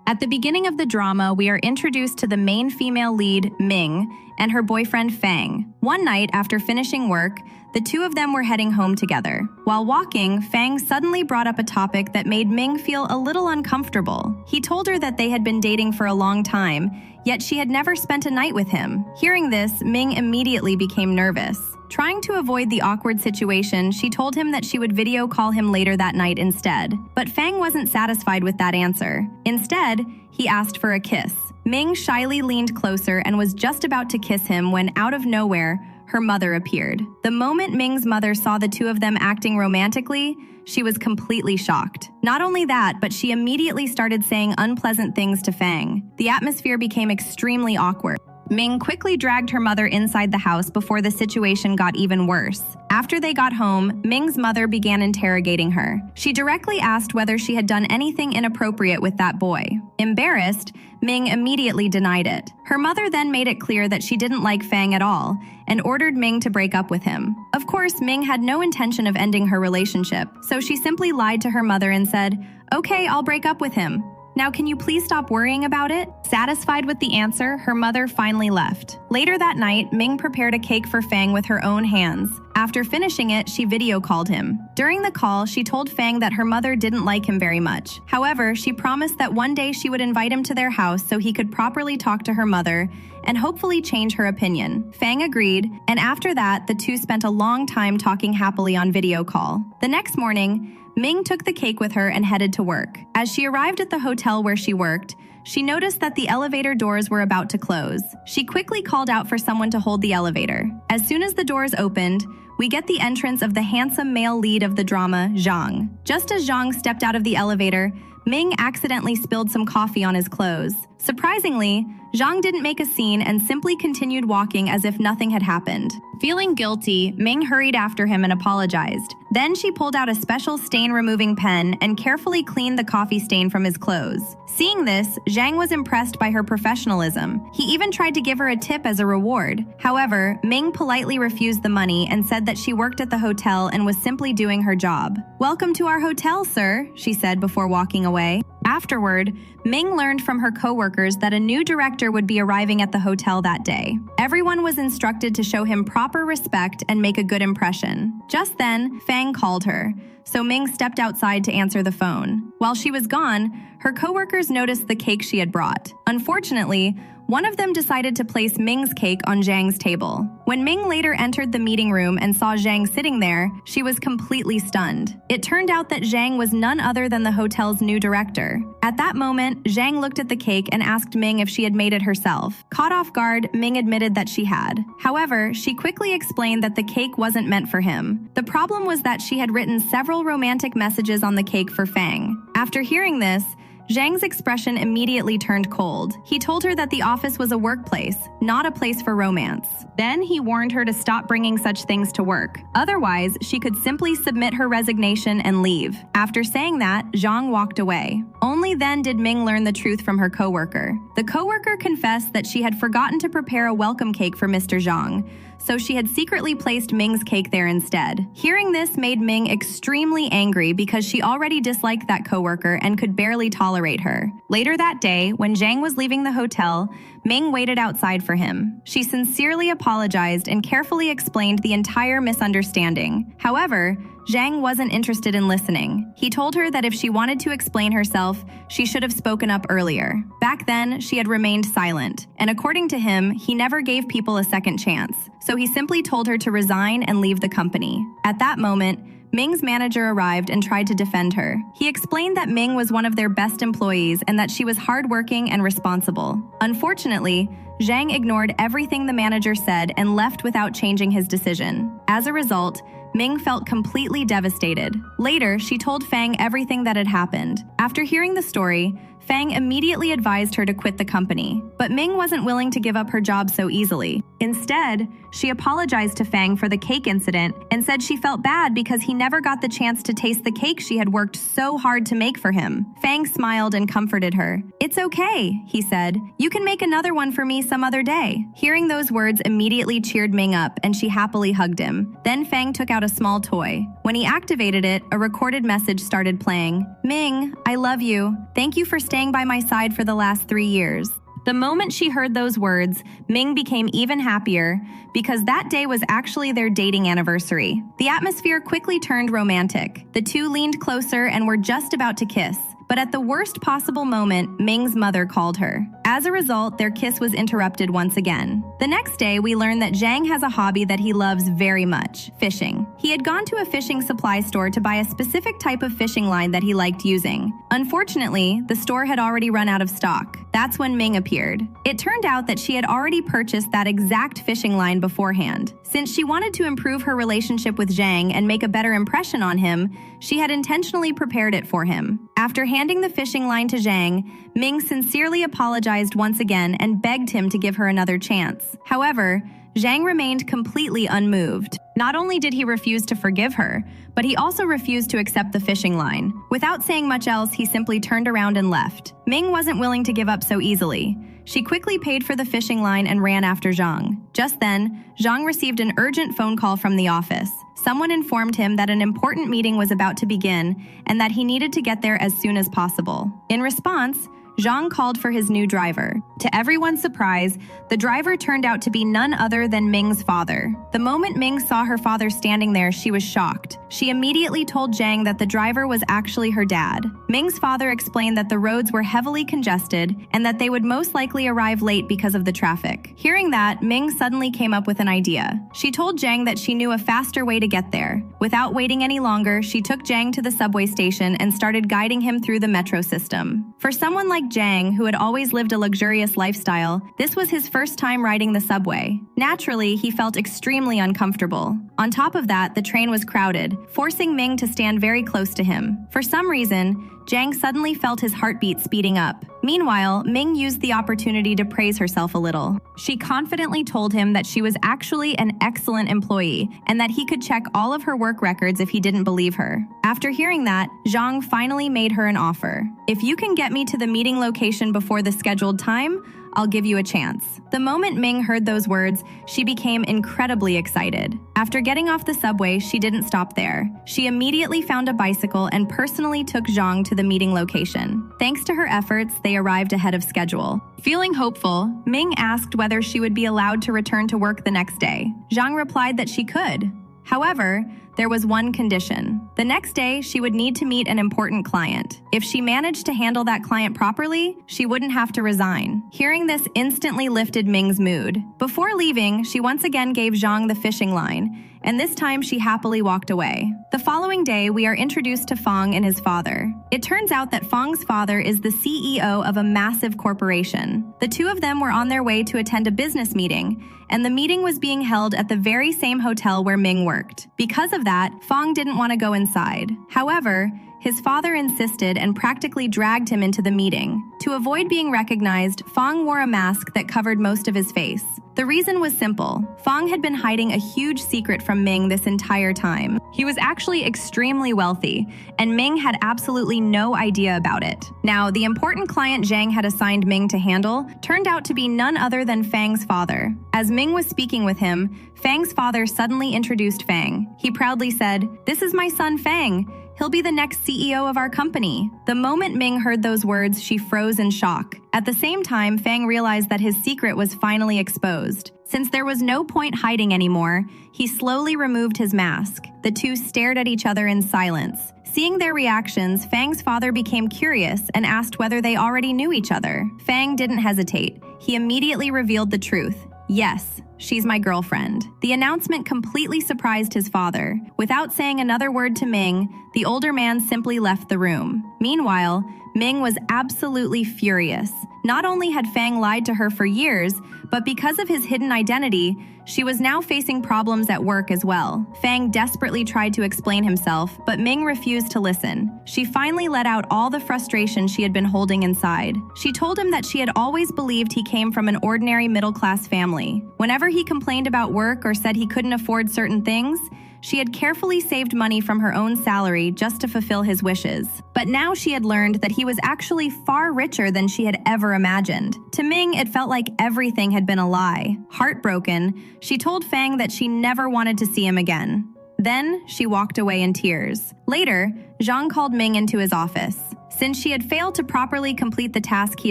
At the beginning of the drama, we are introduced to the main female lead, Ming, and her boyfriend, Fang. One night, after finishing work, the two of them were heading home together. While walking, Fang suddenly brought up a topic that made Ming feel a little uncomfortable. He told her that they had been dating for a long time, yet she had never spent a night with him. Hearing this, Ming immediately became nervous. Trying to avoid the awkward situation, she told him that she would video call him later that night instead. But Fang wasn't satisfied with that answer. Instead, he asked for a kiss. Ming shyly leaned closer and was just about to kiss him when, out of nowhere, her mother appeared. The moment Ming's mother saw the two of them acting romantically, she was completely shocked. Not only that, but she immediately started saying unpleasant things to Fang. The atmosphere became extremely awkward. Ming quickly dragged her mother inside the house before the situation got even worse. After they got home, Ming's mother began interrogating her. She directly asked whether she had done anything inappropriate with that boy. Embarrassed, Ming immediately denied it. Her mother then made it clear that she didn't like Fang at all and ordered Ming to break up with him. Of course, Ming had no intention of ending her relationship, so she simply lied to her mother and said, "Okay, I'll break up with him. Now can you please stop worrying about it?" Satisfied with the answer, her mother finally left. Later that night, Ming prepared a cake for Fang with her own hands. After finishing it, she video called him. During the call, she told Fang that her mother didn't like him very much. However, she promised that one day she would invite him to their house so he could properly talk to her mother and hopefully change her opinion. Fang agreed, and after that, the two spent a long time talking happily on video call. The next morning, Ming took the cake with her and headed to work. As she arrived at the hotel where she worked, she noticed that the elevator doors were about to close. She quickly called out for someone to hold the elevator. As soon as the doors opened, we get the entrance of the handsome male lead of the drama, Zhang. Just as Zhang stepped out of the elevator, Ming accidentally spilled some coffee on his clothes. Surprisingly, Zhang didn't make a scene and simply continued walking as if nothing had happened. Feeling guilty, Ming hurried after him and apologized. Then she pulled out a special stain-removing pen and carefully cleaned the coffee stain from his clothes. Seeing this, Zhang was impressed by her professionalism. He even tried to give her a tip as a reward. However, Ming politely refused the money and said that she worked at the hotel and was simply doing her job. "Welcome to our hotel, sir," she said before walking away. Afterward, Ming learned from her coworkers that a new director would be arriving at the hotel that day. Everyone was instructed to show him proper respect and make a good impression. Just then, Fang called her, so Ming stepped outside to answer the phone. While she was gone, her coworkers noticed the cake she had brought. Unfortunately, one of them decided to place Ming's cake on Zhang's table. When Ming later entered the meeting room and saw Zhang sitting there, she was completely stunned. It turned out that Zhang was none other than the hotel's new director. At that moment, Zhang looked at the cake and asked Ming if she had made it herself. Caught off guard, Ming admitted that she had. However, she quickly explained that the cake wasn't meant for him. The problem was that she had written several romantic messages on the cake for Fang. After hearing this, Zhang's expression immediately turned cold. He told her that the office was a workplace, not a place for romance. Then he warned her to stop bringing such things to work. Otherwise, she could simply submit her resignation and leave. After saying that, Zhang walked away. Only then did Ming learn the truth from her coworker. The coworker confessed that she had forgotten to prepare a welcome cake for Mr. Zhang, so she had secretly placed Ming's cake there instead. Hearing this made Ming extremely angry because she already disliked that coworker and could barely tolerate her. Later that day, when Zhang was leaving the hotel, Ming waited outside for him. She sincerely apologized and carefully explained the entire misunderstanding. However, Zhang wasn't interested in listening. He told her that if she wanted to explain herself, she should have spoken up earlier. Back then, she had remained silent, and according to him, he never gave people a second chance, so he simply told her to resign and leave the company. At that moment, Ming's manager arrived and tried to defend her. He explained that Ming was one of their best employees and that she was hardworking and responsible. Unfortunately, Zhang ignored everything the manager said and left without changing his decision. As a result, Ming felt completely devastated. Later, she told Fang everything that had happened. After hearing the story, Fang immediately advised her to quit the company, but Ming wasn't willing to give up her job so easily. Instead, she apologized to Fang for the cake incident and said she felt bad because he never got the chance to taste the cake she had worked so hard to make for him. Fang smiled and comforted her. "It's okay," he said. "You can make another one for me some other day." Hearing those words immediately cheered Ming up, and she happily hugged him. Then Fang took out a small toy. When he activated it, a recorded message started playing. "Ming, I love you. Thank you for staying staying by my side for the last 3 years." The moment she heard those words, Ming became even happier because that day was actually their dating anniversary. The atmosphere quickly turned romantic. The two leaned closer and were just about to kiss. But at the worst possible moment, Ming's mother called her. As a result, their kiss was interrupted once again. The next day, we learned that Zhang has a hobby that he loves very much: fishing. He had gone to a fishing supply store to buy a specific type of fishing line that he liked using. Unfortunately, the store had already run out of stock. That's when Ming appeared. It turned out that she had already purchased that exact fishing line beforehand. Since she wanted to improve her relationship with Zhang and make a better impression on him, she had intentionally prepared it for him. After handing the fishing line to Zhang, Ming sincerely apologized once again and begged him to give her another chance. However, Zhang remained completely unmoved. Not only did he refuse to forgive her, but he also refused to accept the fishing line. Without saying much else, he simply turned around and left. Ming wasn't willing to give up so easily. She quickly paid for the fishing line and ran after Zhang. Just then, Zhang received an urgent phone call from the office. Someone informed him that an important meeting was about to begin and that he needed to get there as soon as possible. In response, Zhang called for his new driver. To everyone's surprise, the driver turned out to be none other than Ming's father. The moment Ming saw her father standing there, she was shocked. She immediately told Zhang that the driver was actually her dad. Ming's father explained that the roads were heavily congested and that they would most likely arrive late because of the traffic. Hearing that, Ming suddenly came up with an idea. She told Zhang that she knew a faster way to get there. Without waiting any longer, she took Zhang to the subway station and started guiding him through the metro system. For someone like Zhang, who had always lived a luxurious lifestyle, this was his first time riding the subway. Naturally, he felt extremely uncomfortable. On top of that, the train was crowded, forcing Ming to stand very close to him. For some reason, Zhang suddenly felt his heartbeat speeding up. Meanwhile, Ming used the opportunity to praise herself a little. She confidently told him that she was actually an excellent employee and that he could check all of her work records if he didn't believe her. After hearing that, Zhang finally made her an offer. "If you can get me to the meeting location before the scheduled time, I'll give you a chance." The moment Ming heard those words, she became incredibly excited. After getting off the subway, she didn't stop there. She immediately found a bicycle and personally took Zhang to the meeting location. Thanks to her efforts, they arrived ahead of schedule. Feeling hopeful, Ming asked whether she would be allowed to return to work the next day. Zhang replied that she could. However, there was one condition. The next day, she would need to meet an important client. If she managed to handle that client properly, she wouldn't have to resign. Hearing this instantly lifted Ming's mood. Before leaving, she once again gave Zhang the fishing line, and this time she happily walked away. The following day, we are introduced to Fong and his father. It turns out that Fong's father is the CEO of a massive corporation. The two of them were on their way to attend a business meeting, and the meeting was being held at the very same hotel where Ming worked. Because of that, Fong didn't want to go inside. However, his father insisted and practically dragged him into the meeting. To avoid being recognized, Fong wore a mask that covered most of his face. The reason was simple. Fong had been hiding a huge secret from Ming this entire time. He was actually extremely wealthy, and Ming had absolutely no idea about it. Now, the important client Zhang had assigned Ming to handle turned out to be none other than Fang's father. As Ming was speaking with him, Fang's father suddenly introduced Fang. He proudly said, "This is my son Fang. He'll be the next CEO of our company." The moment Ming heard those words, she froze in shock. At the same time, Fang realized that his secret was finally exposed. Since there was no point hiding anymore, he slowly removed his mask. The two stared at each other in silence. Seeing their reactions, Fang's father became curious and asked whether they already knew each other. Fang didn't hesitate. He immediately revealed the truth. "Yes, she's my girlfriend." The announcement completely surprised his father. Without saying another word to Ming, the older man simply left the room. Meanwhile, Ming was absolutely furious. Not only had Fang lied to her for years, but because of his hidden identity, she was now facing problems at work as well. Fang desperately tried to explain himself, but Ming refused to listen. She finally let out all the frustration she had been holding inside. She told him that she had always believed he came from an ordinary middle-class family. Whenever he complained about work or said he couldn't afford certain things, she had carefully saved money from her own salary just to fulfill his wishes. But now she had learned that he was actually far richer than she had ever imagined. To Ming, it felt like everything had been a lie. Heartbroken, she told Fang that she never wanted to see him again. Then, she walked away in tears. Later, Zhang called Ming into his office. Since she had failed to properly complete the task he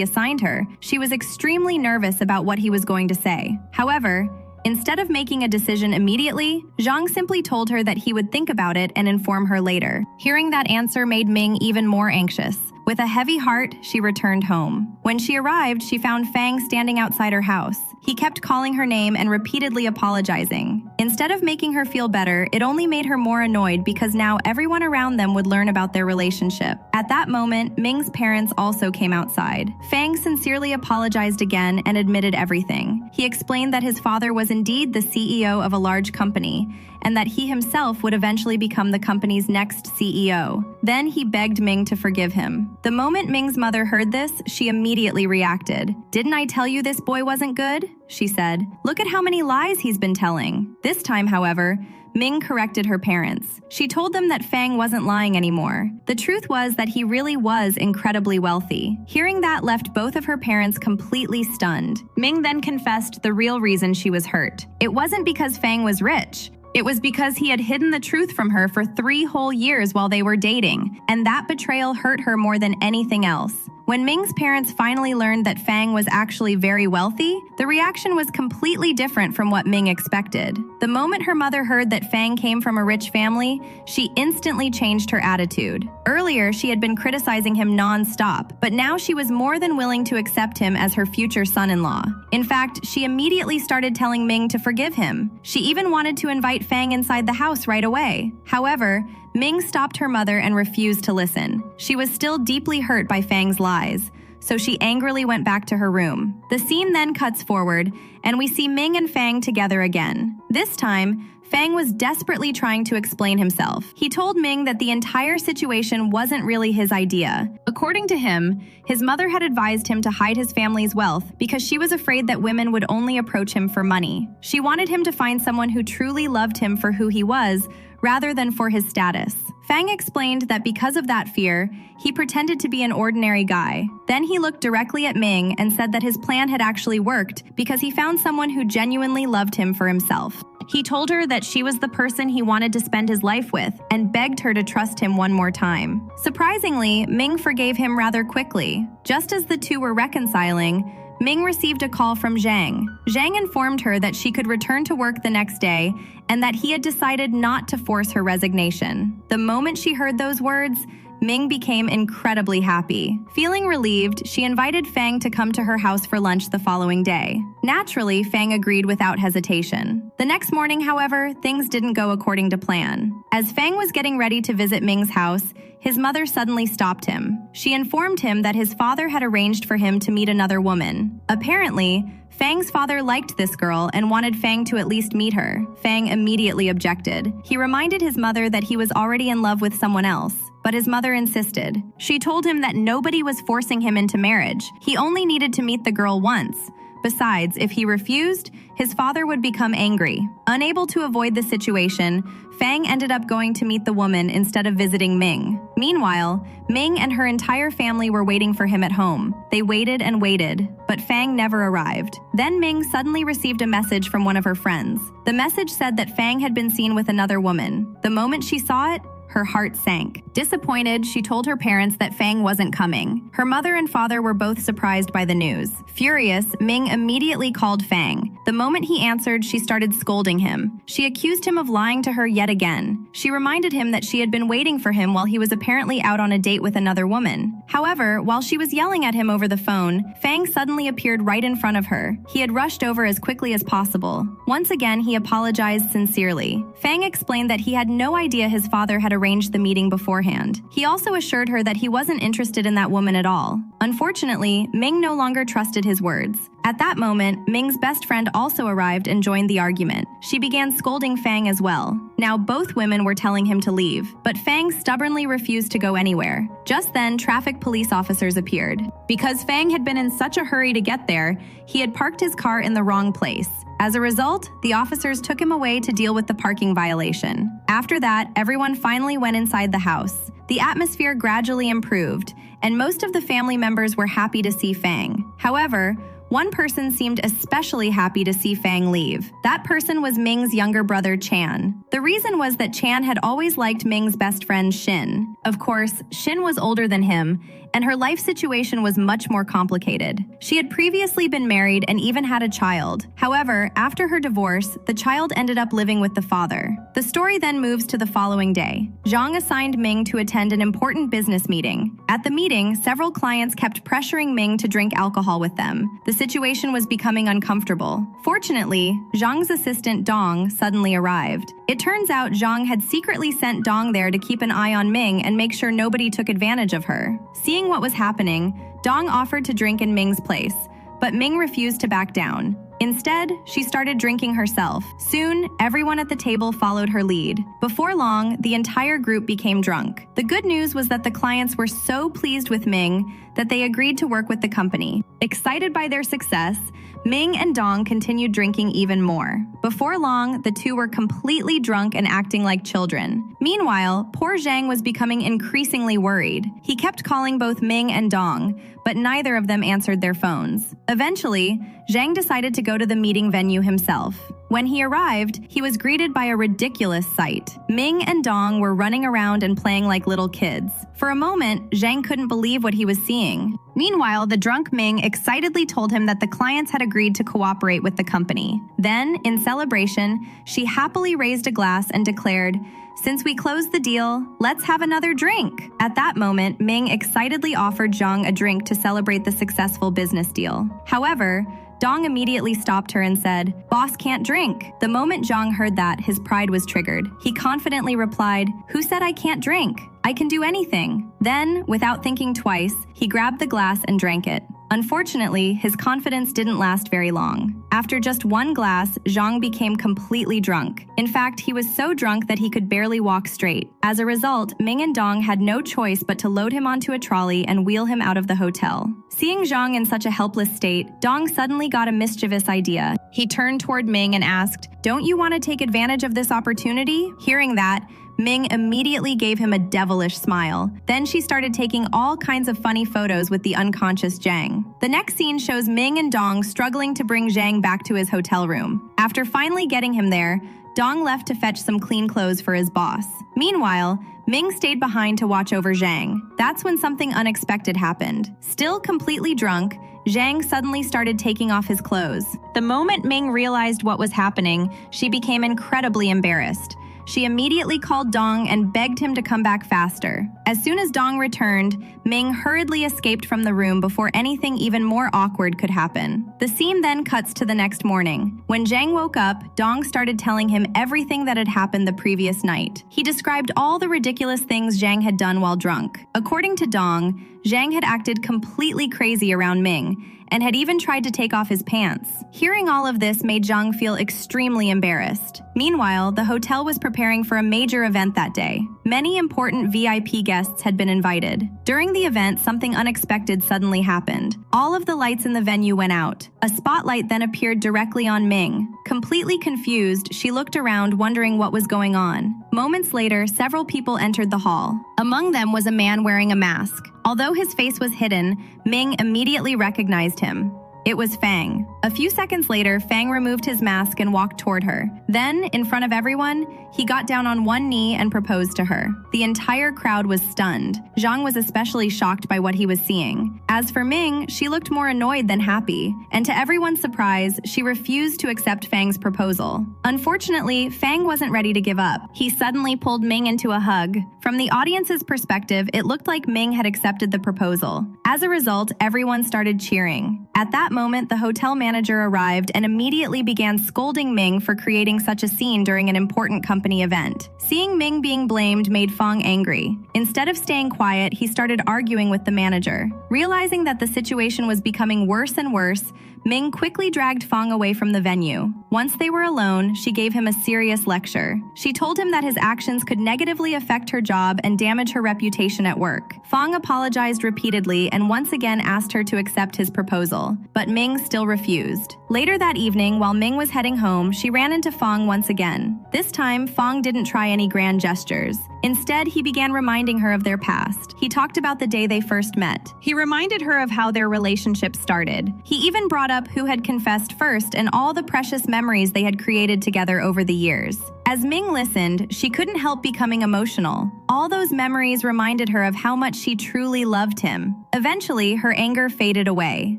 assigned her, she was extremely nervous about what he was going to say. However, instead of making a decision immediately, Zhang simply told her that he would think about it and inform her later. Hearing that answer made Ming even more anxious. With a heavy heart, she returned home. When she arrived, she found Fang standing outside her house. He kept calling her name and repeatedly apologizing. Instead of making her feel better, it only made her more annoyed because now everyone around them would learn about their relationship. At that moment, Ming's parents also came outside. Fang sincerely apologized again and admitted everything. He explained that his father was indeed the CEO of a large company, and that he himself would eventually become the company's next CEO. Then he begged Ming to forgive him. The moment Ming's mother heard this, she immediately reacted. "Didn't I tell you this boy wasn't good?" she said. "Look at how many lies he's been telling." This time, however, Ming corrected her parents. She told them that Fang wasn't lying anymore. The truth was that he really was incredibly wealthy. Hearing that left both of her parents completely stunned. Ming then confessed the real reason she was hurt. It wasn't because Fang was rich. It was because he had hidden the truth from her for 3 whole years while they were dating, and that betrayal hurt her more than anything else. When Ming's parents finally learned that Fang was actually very wealthy, the reaction was completely different from what Ming expected. The moment her mother heard that Fang came from a rich family, she instantly changed her attitude. Earlier, she had been criticizing him non-stop, but now she was more than willing to accept him as her future son-in-law. In fact, she immediately started telling Ming to forgive him. She even wanted to invite Fang inside the house right away. However, Ming stopped her mother and refused to listen. She was still deeply hurt by Fang's lies, so she angrily went back to her room. The scene then cuts forward, and we see Ming and Fang together again. This time, Fang was desperately trying to explain himself. He told Ming that the entire situation wasn't really his idea. According to him, his mother had advised him to hide his family's wealth because she was afraid that women would only approach him for money. She wanted him to find someone who truly loved him for who he was, rather than for his status. Fang explained that because of that fear, he pretended to be an ordinary guy. Then he looked directly at Ming and said that his plan had actually worked because he found someone who genuinely loved him for himself. He told her that she was the person he wanted to spend his life with and begged her to trust him one more time. Surprisingly, Ming forgave him rather quickly. Just as the two were reconciling, Ming received a call from Zhang. Zhang informed her that she could return to work the next day and that he had decided not to force her resignation. The moment she heard those words, Ming became incredibly happy. Feeling relieved, she invited Fang to come to her house for lunch the following day. Naturally, Fang agreed without hesitation. The next morning, however, things didn't go according to plan. As Fang was getting ready to visit Ming's house, his mother suddenly stopped him. She informed him that his father had arranged for him to meet another woman. Apparently, Fang's father liked this girl and wanted Fang to at least meet her. Fang immediately objected. He reminded his mother that he was already in love with someone else, but his mother insisted. She told him that nobody was forcing him into marriage. He only needed to meet the girl once. Besides, if he refused, his father would become angry. Unable to avoid the situation, Fang ended up going to meet the woman instead of visiting Ming. Meanwhile, Ming and her entire family were waiting for him at home. They waited and waited, but Fang never arrived. Then Ming suddenly received a message from one of her friends. The message said that Fang had been seen with another woman. The moment she saw it, her heart sank. Disappointed, she told her parents that Fang wasn't coming. Her mother and father were both surprised by the news. Furious, Ming immediately called Fang. The moment he answered, she started scolding him. She accused him of lying to her yet again. She reminded him that she had been waiting for him while he was apparently out on a date with another woman. However, while she was yelling at him over the phone, Fang suddenly appeared right in front of her. He had rushed over as quickly as possible. Once again, he apologized sincerely. Fang explained that he had no idea his father had arranged the meeting beforehand. He also assured her that he wasn't interested in that woman at all. Unfortunately, Ming no longer trusted his words. At that moment, Ming's best friend also arrived and joined the argument. She began scolding Fang as well. Now both women were telling him to leave, but Fang stubbornly refused to go anywhere. Just then, traffic police officers appeared. Because Fang had been in such a hurry to get there, he had parked his car in the wrong place. As a result, the officers took him away to deal with the parking violation. After that, everyone finally went inside the house. The atmosphere gradually improved, and most of the family members were happy to see Fang. However, one person seemed especially happy to see Fang leave. That person was Ming's younger brother, Chan. The reason was that Chan had always liked Ming's best friend Shin. Of course, Shin was older than him, and her life situation was much more complicated. She had previously been married and even had a child. However, after her divorce, the child ended up living with the father. The story then moves to the following day. Zhang assigned Ming to attend an important business meeting. At the meeting, several clients kept pressuring Ming to drink alcohol with them. The situation was becoming uncomfortable. Fortunately, Zhang's assistant Dong suddenly arrived. It turns out Zhang had secretly sent Dong there to keep an eye on Ming and make sure nobody took advantage of her. Seeing what was happening, Dong offered to drink in Ming's place, but Ming refused to back down. Instead, she started drinking herself. Soon, everyone at the table followed her lead. Before long, the entire group became drunk. The good news was that the clients were so pleased with Ming that they agreed to work with the company. Excited by their success, Ming and Dong continued drinking even more. Before long, the two were completely drunk and acting like children. Meanwhile, poor Zhang was becoming increasingly worried. He kept calling both Ming and Dong, but neither of them answered their phones. Eventually, Zhang decided to go to the meeting venue himself. When he arrived, he was greeted by a ridiculous sight. Ming and Dong were running around and playing like little kids. For a moment, Zhang couldn't believe what he was seeing. Meanwhile, the drunk Ming excitedly told him that the clients had agreed to cooperate with the company. Then, in celebration, she happily raised a glass and declared, "Since we closed the deal, let's have another drink." At that moment, Ming excitedly offered Zhang a drink to celebrate the successful business deal. However, Dong immediately stopped her and said, "Boss can't drink." The moment Zhang heard that, his pride was triggered. He confidently replied, "Who said I can't drink? I can do anything." Then, without thinking twice, he grabbed the glass and drank it. Unfortunately, his confidence didn't last very long. After just one glass, Zhang became completely drunk. In fact, he was so drunk that he could barely walk straight. As a result, Ming and Dong had no choice but to load him onto a trolley and wheel him out of the hotel. Seeing Zhang in such a helpless state, Dong suddenly got a mischievous idea. He turned toward Ming and asked, "Don't you want to take advantage of this opportunity?" Hearing that, Ming immediately gave him a devilish smile. Then she started taking all kinds of funny photos with the unconscious Zhang. The next scene shows Ming and Dong struggling to bring Zhang back to his hotel room. After finally getting him there, Dong left to fetch some clean clothes for his boss. Meanwhile, Ming stayed behind to watch over Zhang. That's when something unexpected happened. Still completely drunk, Zhang suddenly started taking off his clothes. The moment Ming realized what was happening, she became incredibly embarrassed. She immediately called Dong and begged him to come back faster. As soon as Dong returned, Ming hurriedly escaped from the room before anything even more awkward could happen. The scene then cuts to the next morning. When Zhang woke up, Dong started telling him everything that had happened the previous night. He described all the ridiculous things Zhang had done while drunk. According to Dong, Zhang had acted completely crazy around Ming and had even tried to take off his pants. Hearing all of this made Zhang feel extremely embarrassed. Meanwhile, the hotel was preparing for a major event that day. Many important VIP guests had been invited. During the event, something unexpected suddenly happened. All of the lights in the venue went out. A spotlight then appeared directly on Ming. Completely confused, she looked around wondering what was going on. Moments later, several people entered the hall. Among them was a man wearing a mask. Although his face was hidden, Ming immediately recognized him. It was Fang. A few seconds later, Fang removed his mask and walked toward her. Then, in front of everyone, he got down on one knee and proposed to her. The entire crowd was stunned. Zhang was especially shocked by what he was seeing. As for Ming, she looked more annoyed than happy, and to everyone's surprise, she refused to accept Fang's proposal. Unfortunately, Fang wasn't ready to give up. He suddenly pulled Ming into a hug. From the audience's perspective, it looked like Ming had accepted the proposal. As a result, everyone started cheering. At that moment, the hotel manager arrived and immediately began scolding Ming for creating such a scene during an important company event. Seeing Ming being blamed made Fang angry. Instead of staying quiet, he started arguing with the manager. Realizing that the situation was becoming worse and worse, Ming quickly dragged Fang away from the venue. Once they were alone, she gave him a serious lecture. She told him that his actions could negatively affect her job and damage her reputation at work. Fang apologized repeatedly and once again asked her to accept his proposal, but Ming still refused. Later that evening, while Ming was heading home, she ran into Fang once again. This time, Fang didn't try any grand gestures. Instead, he began reminding her of their past. He talked about the day they first met. He reminded her of how their relationship started. He even brought up who had confessed first and all the precious memories they had created together over the years. As Ming listened, she couldn't help becoming emotional. All those memories reminded her of how much she truly loved him. Eventually, her anger faded away.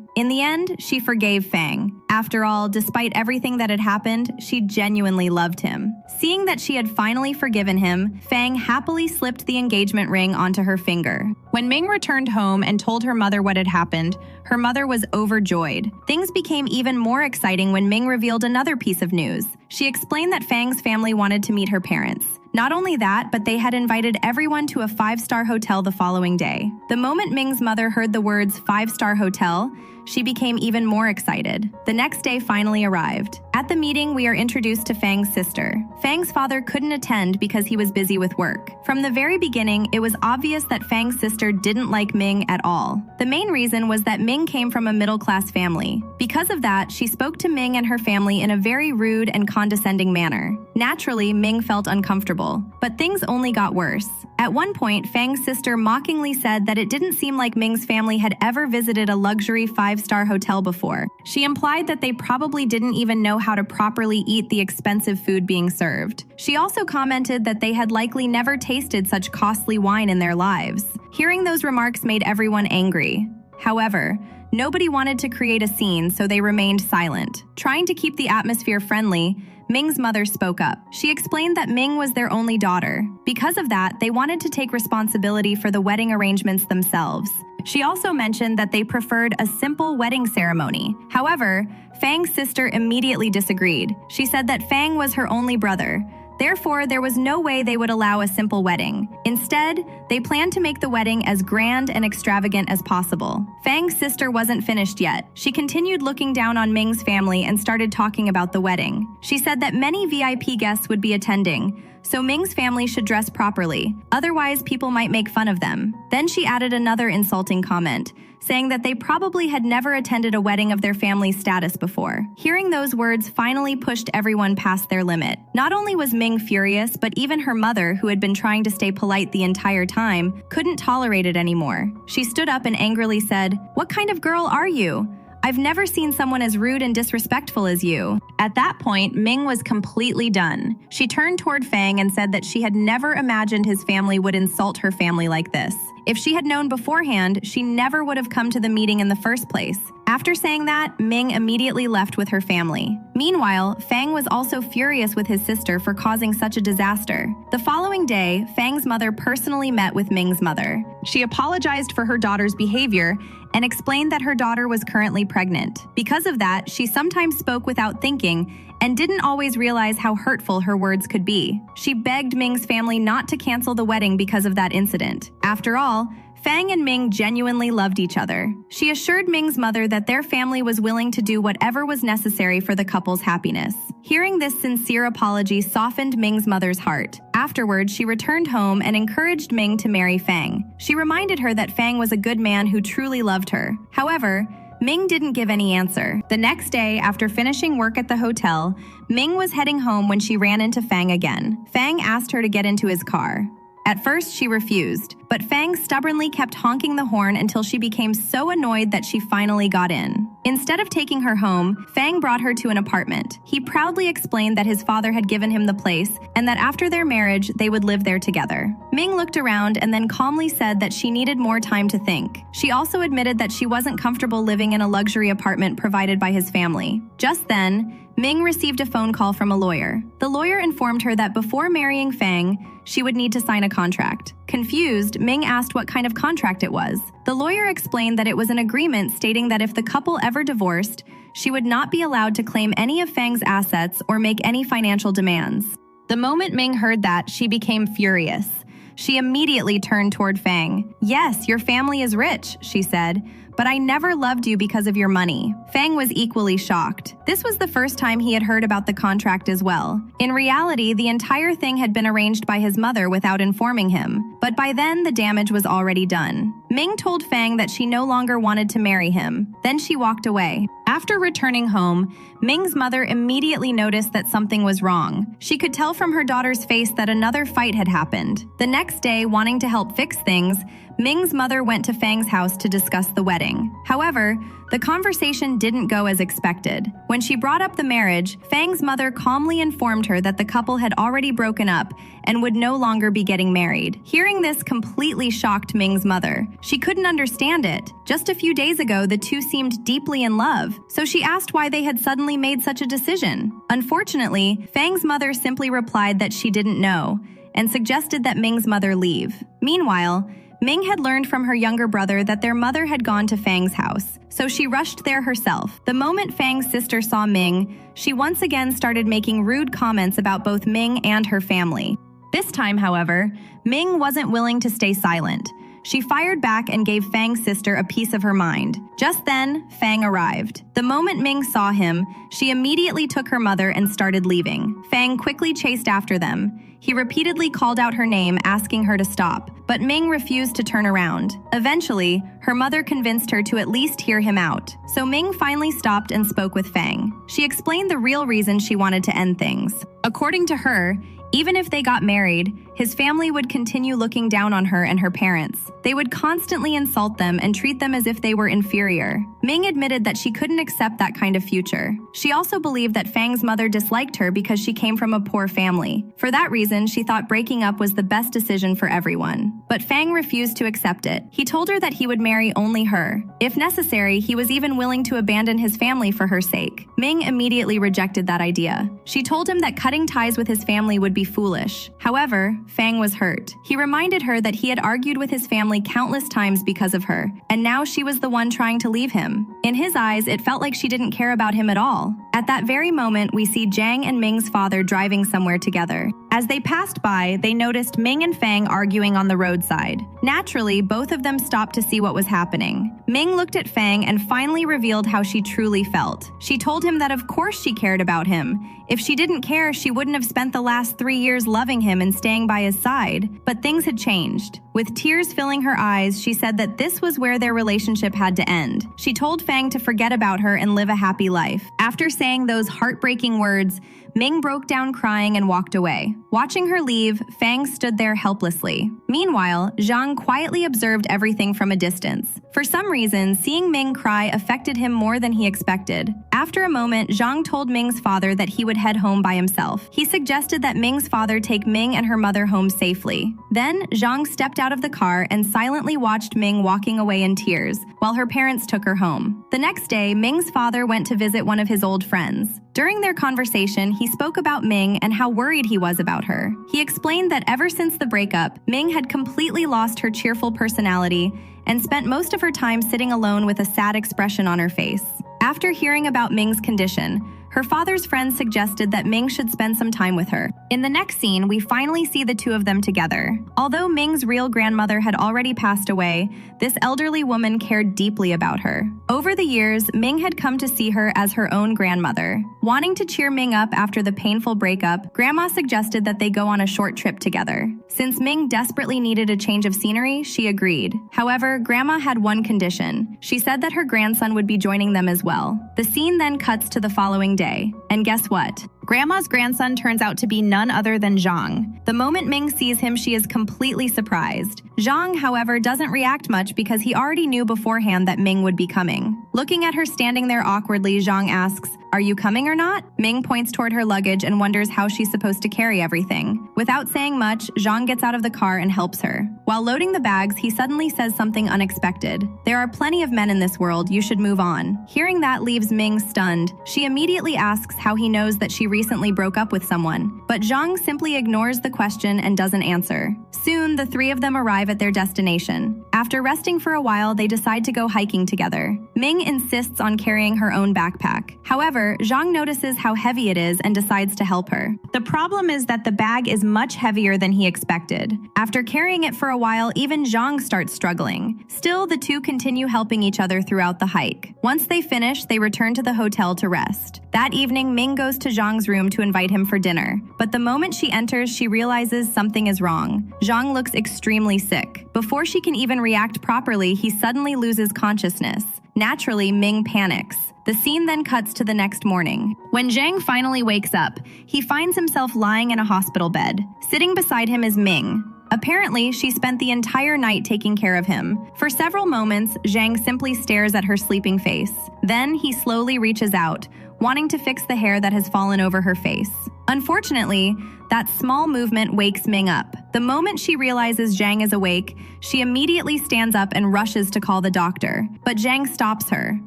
In the end, she forgave Fang. After all, despite everything that had happened, she genuinely loved him. Seeing that she had finally forgiven him, Fang happily slipped the engagement ring onto her finger. When Ming returned home and told her mother what had happened, her mother was overjoyed. Things became even more exciting when Ming revealed another piece of news. She explained that Fang's family wanted to meet her parents. Not only that, but they had invited everyone to a 5-star hotel the following day. The moment Ming's mother heard the words 5-star hotel, she became even more excited. The next day finally arrived. At the meeting, we are introduced to Fang's sister. Fang's father couldn't attend because he was busy with work. From the very beginning, it was obvious that Fang's sister didn't like Ming at all. The main reason was that Ming came from a middle-class family. Because of that, she spoke to Ming and her family in a very rude and condescending manner. Naturally, Ming felt uncomfortable, but things only got worse. At one point, Fang's sister mockingly said that it didn't seem like Ming's family had ever visited a luxury 5-star hotel before. She implied that they probably didn't even know how to properly eat the expensive food being served. She also commented that they had likely never tasted such costly wine in their lives. Hearing those remarks made everyone angry. However, nobody wanted to create a scene, so they remained silent. Trying to keep the atmosphere friendly, Ming's mother spoke up. She explained that Ming was their only daughter. Because of that, they wanted to take responsibility for the wedding arrangements themselves. She also mentioned that they preferred a simple wedding ceremony. However, Fang's sister immediately disagreed. She said that Fang was her only brother. Therefore, there was no way they would allow a simple wedding. Instead, they planned to make the wedding as grand and extravagant as possible. Fang's sister wasn't finished yet. She continued looking down on Ming's family and started talking about the wedding. She said that many VIP guests would be attending, so Ming's family should dress properly. Otherwise, people might make fun of them. Then she added another insulting comment, saying that they probably had never attended a wedding of their family's status before. Hearing those words finally pushed everyone past their limit. Not only was Ming furious, but even her mother, who had been trying to stay polite the entire time, couldn't tolerate it anymore. She stood up and angrily said, "What kind of girl are you? I've never seen someone as rude and disrespectful as you." At that point, Ming was completely done. She turned toward Fang and said that she had never imagined his family would insult her family like this. If she had known beforehand, she never would have come to the meeting in the first place. After saying that, Ming immediately left with her family. Meanwhile, Fang was also furious with his sister for causing such a disaster. The following day, Fang's mother personally met with Ming's mother. She apologized for her daughter's behavior and explained that her daughter was currently pregnant. Because of that, she sometimes spoke without thinking and didn't always realize how hurtful her words could be. She begged Ming's family not to cancel the wedding because of that incident. After all, Fang and Ming genuinely loved each other. She assured Ming's mother that their family was willing to do whatever was necessary for the couple's happiness. Hearing this sincere apology softened Ming's mother's heart. Afterwards, she returned home and encouraged Ming to marry Fang. She reminded her that Fang was a good man who truly loved her. However, Ming didn't give any answer. The next day, after finishing work at the hotel, Ming was heading home when she ran into Fang again. Fang asked her to get into his car. At first, she refused, but Fang stubbornly kept honking the horn until she became so annoyed that she finally got in. Instead of taking her home, Fang brought her to an apartment. He proudly explained that his father had given him the place and that after their marriage, they would live there together. Ming looked around and then calmly said that she needed more time to think. She also admitted that she wasn't comfortable living in a luxury apartment provided by his family. Just then, Ming received a phone call from a lawyer. The lawyer informed her that before marrying Fang, she would need to sign a contract. Confused, Ming asked what kind of contract it was. The lawyer explained that it was an agreement stating that if the couple ever divorced, she would not be allowed to claim any of Fang's assets or make any financial demands. The moment Ming heard that, she became furious. She immediately turned toward Fang. "Yes, your family is rich," she said, "but I never loved you because of your money." Fang was equally shocked. This was the first time he had heard about the contract as well. In reality, the entire thing had been arranged by his mother without informing him, but by then the damage was already done. Ming told Fang that she no longer wanted to marry him. Then she walked away. After returning home, Ming's mother immediately noticed that something was wrong. She could tell from her daughter's face that another fight had happened. The next day, wanting to help fix things, Ming's mother went to Fang's house to discuss the wedding. However, the conversation didn't go as expected. When she brought up the marriage, Fang's mother calmly informed her that the couple had already broken up and would no longer be getting married. Hearing this completely shocked Ming's mother. She couldn't understand it. Just a few days ago, the two seemed deeply in love, so she asked why they had suddenly made such a decision. Unfortunately, Fang's mother simply replied that she didn't know and suggested that Ming's mother leave. Meanwhile, Ming had learned from her younger brother that their mother had gone to Fang's house, so she rushed there herself. The moment Fang's sister saw Ming, she once again started making rude comments about both Ming and her family. This time, however, Ming wasn't willing to stay silent. She fired back and gave Fang's sister a piece of her mind. Just then, Fang arrived. The moment Ming saw him, she immediately took her mother and started leaving. Fang quickly chased after them. He repeatedly called out her name, asking her to stop, but Ming refused to turn around. Eventually, her mother convinced her to at least hear him out. So Ming finally stopped and spoke with Fang. She explained the real reason she wanted to end things. According to her, even if they got married, his family would continue looking down on her and her parents. They would constantly insult them and treat them as if they were inferior. Ming admitted that she couldn't accept that kind of future. She also believed that Fang's mother disliked her because she came from a poor family. For that reason, she thought breaking up was the best decision for everyone. But Fang refused to accept it. He told her that he would marry only her. If necessary, he was even willing to abandon his family for her sake. Ming immediately rejected that idea. She told him that cutting ties with his family would be foolish. However, Fang was hurt. He reminded her that he had argued with his family countless times because of her, and now she was the one trying to leave him. In his eyes, it felt like she didn't care about him at all. At that very moment, we see Jiang and Ming's father driving somewhere together. As they passed by, they noticed Ming and Fang arguing on the roadside. Naturally, both of them stopped to see what was happening. Ming looked at Fang and finally revealed how she truly felt. She told him that of course she cared about him. If she didn't care, she wouldn't have spent the last 3 years loving him and staying by his side. But things had changed. With tears filling her eyes, she said that this was where their relationship had to end. She told Fang to forget about her and live a happy life. After saying those heartbreaking words, Ming broke down crying and walked away. Watching her leave, Fang stood there helplessly. Meanwhile, Zhang quietly observed everything from a distance. For some reason, seeing Ming cry affected him more than he expected. After a moment, Zhang told Ming's father that he would head home by himself. He suggested that Ming's father take Ming and her mother home safely. Then, Zhang stepped out of the car and silently watched Ming walking away in tears, while her parents took her home. The next day, Ming's father went to visit one of his old friends. During their conversation, he spoke about Ming and how worried he was about her. He explained that ever since the breakup, Ming had completely lost her cheerful personality and spent most of her time sitting alone with a sad expression on her face. After hearing about Ming's condition, her father's friend suggested that Ming should spend some time with her. In the next scene, we finally see the two of them together. Although Ming's real grandmother had already passed away, this elderly woman cared deeply about her. Over the years, Ming had come to see her as her own grandmother. Wanting to cheer Ming up after the painful breakup, Grandma suggested that they go on a short trip together. Since Ming desperately needed a change of scenery, she agreed. However, Grandma had one condition. She said that her grandson would be joining them as well. The scene then cuts to the following day. And guess what? Grandma's grandson turns out to be none other than Zhang. The moment Ming sees him, she is completely surprised. Zhang, however, doesn't react much because he already knew beforehand that Ming would be coming. Looking at her standing there awkwardly, Zhang asks, "Are you coming or not?" Ming points toward her luggage and wonders how she's supposed to carry everything. Without saying much, Zhang gets out of the car and helps her. While loading the bags, he suddenly says something unexpected. "There are plenty of men in this world, you should move on." Hearing that leaves Ming stunned. She immediately asks how he knows that she recently broke up with someone. But Zhang simply ignores the question and doesn't answer. Soon, the three of them arrive at their destination. After resting for a while, they decide to go hiking together. Ming insists on carrying her own backpack. However, Zhang notices how heavy it is and decides to help her. The problem is that the bag is much heavier than he expected. After carrying it for a while, even Zhang starts struggling. Still, the two continue helping each other throughout the hike. Once they finish, they return to the hotel to rest. That evening, Ming goes to Zhang's room to invite him for dinner. But the moment she enters, she realizes something is wrong. Zhang looks extremely sick. Before she can even react properly, he suddenly loses consciousness. Naturally, Ming panics. The scene then cuts to the next morning. When Zhang finally wakes up, he finds himself lying in a hospital bed. Sitting beside him is Ming. Apparently, she spent the entire night taking care of him. For several moments, Zhang simply stares at her sleeping face. Then he slowly reaches out, wanting to fix the hair that has fallen over her face. Unfortunately, that small movement wakes Ming up. The moment she realizes Zhang is awake, she immediately stands up and rushes to call the doctor. But Zhang stops her.